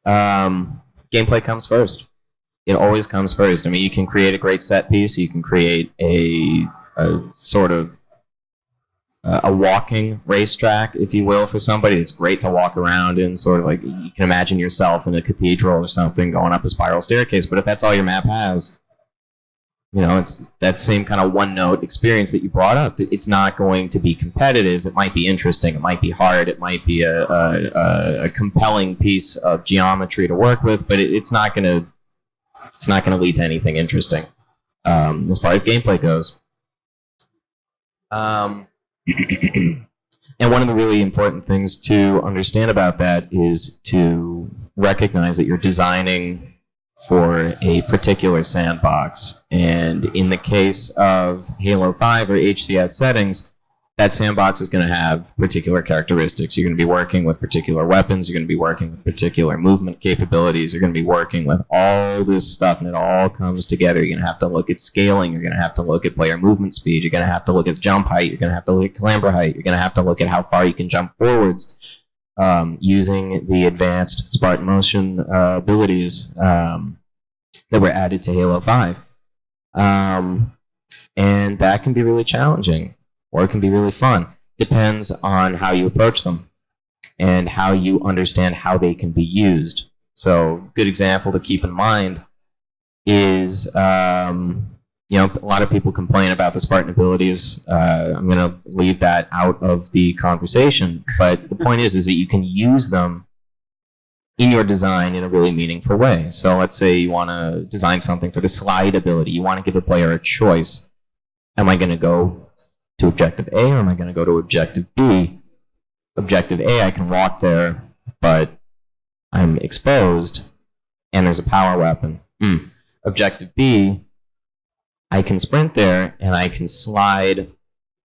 Gameplay comes first. It always comes first. I mean, you can create a great set piece. You can create a sort of a walking racetrack, if you will, for somebody. It's great to walk around in, sort of like you can imagine yourself in a cathedral or something going up a spiral staircase. But if that's all your map has, it's that same kind of one-note experience that you brought up. It's not going to be competitive. It might be interesting. It might be hard. It might be a compelling piece of geometry to work with, but it's not going to lead to anything interesting as far as gameplay goes. And one of the really important things to understand about that is to recognize that you're designing for a particular sandbox. And in the case of Halo 5 or HCS settings, that sandbox is going to have particular characteristics. You're going to be working with particular weapons. You're going to be working with particular movement capabilities. You're going to be working with all this stuff, and it all comes together. You're going to have to look at scaling. You're going to have to look at player movement speed. You're going to have to look at jump height. You're going to have to look at clamber height. You're going to have to look at how far you can jump forwards using the advanced Spartan motion abilities that were added to Halo 5. And that can be really challenging. Or it can be really fun. Depends on how you approach them and how you understand how they can be used. So, good example to keep in mind is, a lot of people complain about the Spartan abilities. I'm going to leave that out of the conversation. But the point is that you can use them in your design in a really meaningful way. So, let's say you want to design something for the slide ability. You want to give a player a choice. Am I going to go to objective A, or am I going to go to objective B? Objective A, I can walk there, but I'm exposed, and there's a power weapon. Objective B, I can sprint there, and I can slide,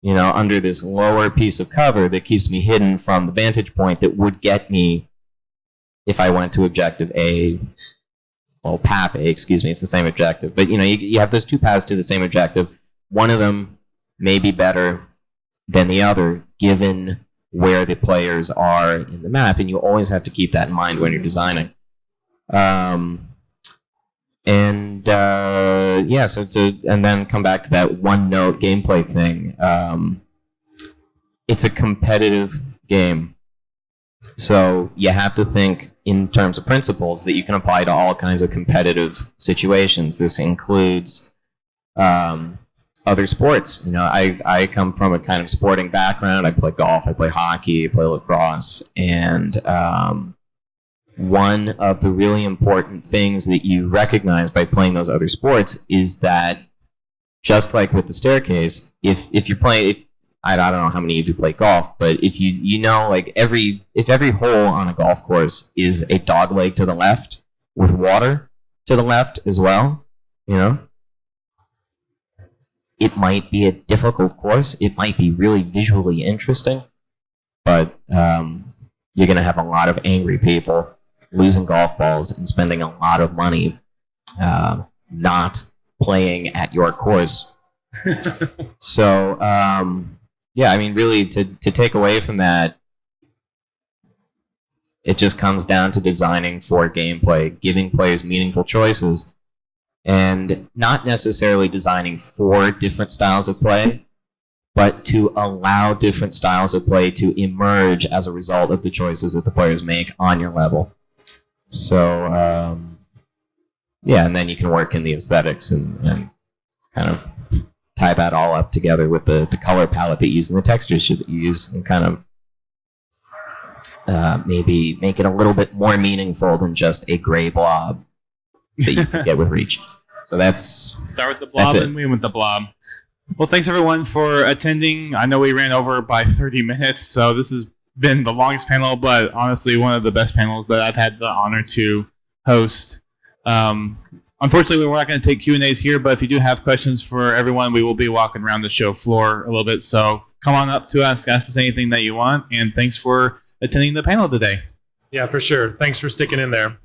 under this lower piece of cover that keeps me hidden from the vantage point that would get me if I went to objective A. Well, path A, excuse me, it's the same objective. But, you have those two paths to the same objective. One of them may be better than the other, given where the players are in the map, and you always have to keep that in mind when you're designing. And then come back to that one note gameplay thing. It's a competitive game, so you have to think in terms of principles that you can apply to all kinds of competitive situations. This includes other sports. I come from a kind of sporting background. I play golf, I play hockey, I play lacrosse, and one of the really important things that you recognize by playing those other sports is that, just like with the staircase, if you're playing, I don't know how many of you play golf, but if if every hole on a golf course is a dog leg to the left with water to the left as well, it might be a difficult course. It might be really visually interesting, but you're going to have a lot of angry people losing golf balls and spending a lot of money not playing at your course. So, really, to take away from that, it just comes down to designing for gameplay, giving players meaningful choices, and not necessarily designing for different styles of play, but to allow different styles of play to emerge as a result of the choices that the players make on your level. So, and then you can work in the aesthetics and kind of tie that all up together with the color palette that you use and the textures that you use, and kind of maybe make it a little bit more meaningful than just a gray blob that you can get with Reach. So that's... Start with the blob and win with the blob. Well, thanks everyone for attending. I know we ran over by 30 minutes, so this has been the longest panel, but honestly one of the best panels that I've had the honor to host. Unfortunately, we're not going to take Q&As here, but if you do have questions for everyone, we will be walking around the show floor a little bit. So come on up to ask us anything that you want, and thanks for attending the panel today. Yeah, for sure. Thanks for sticking in there.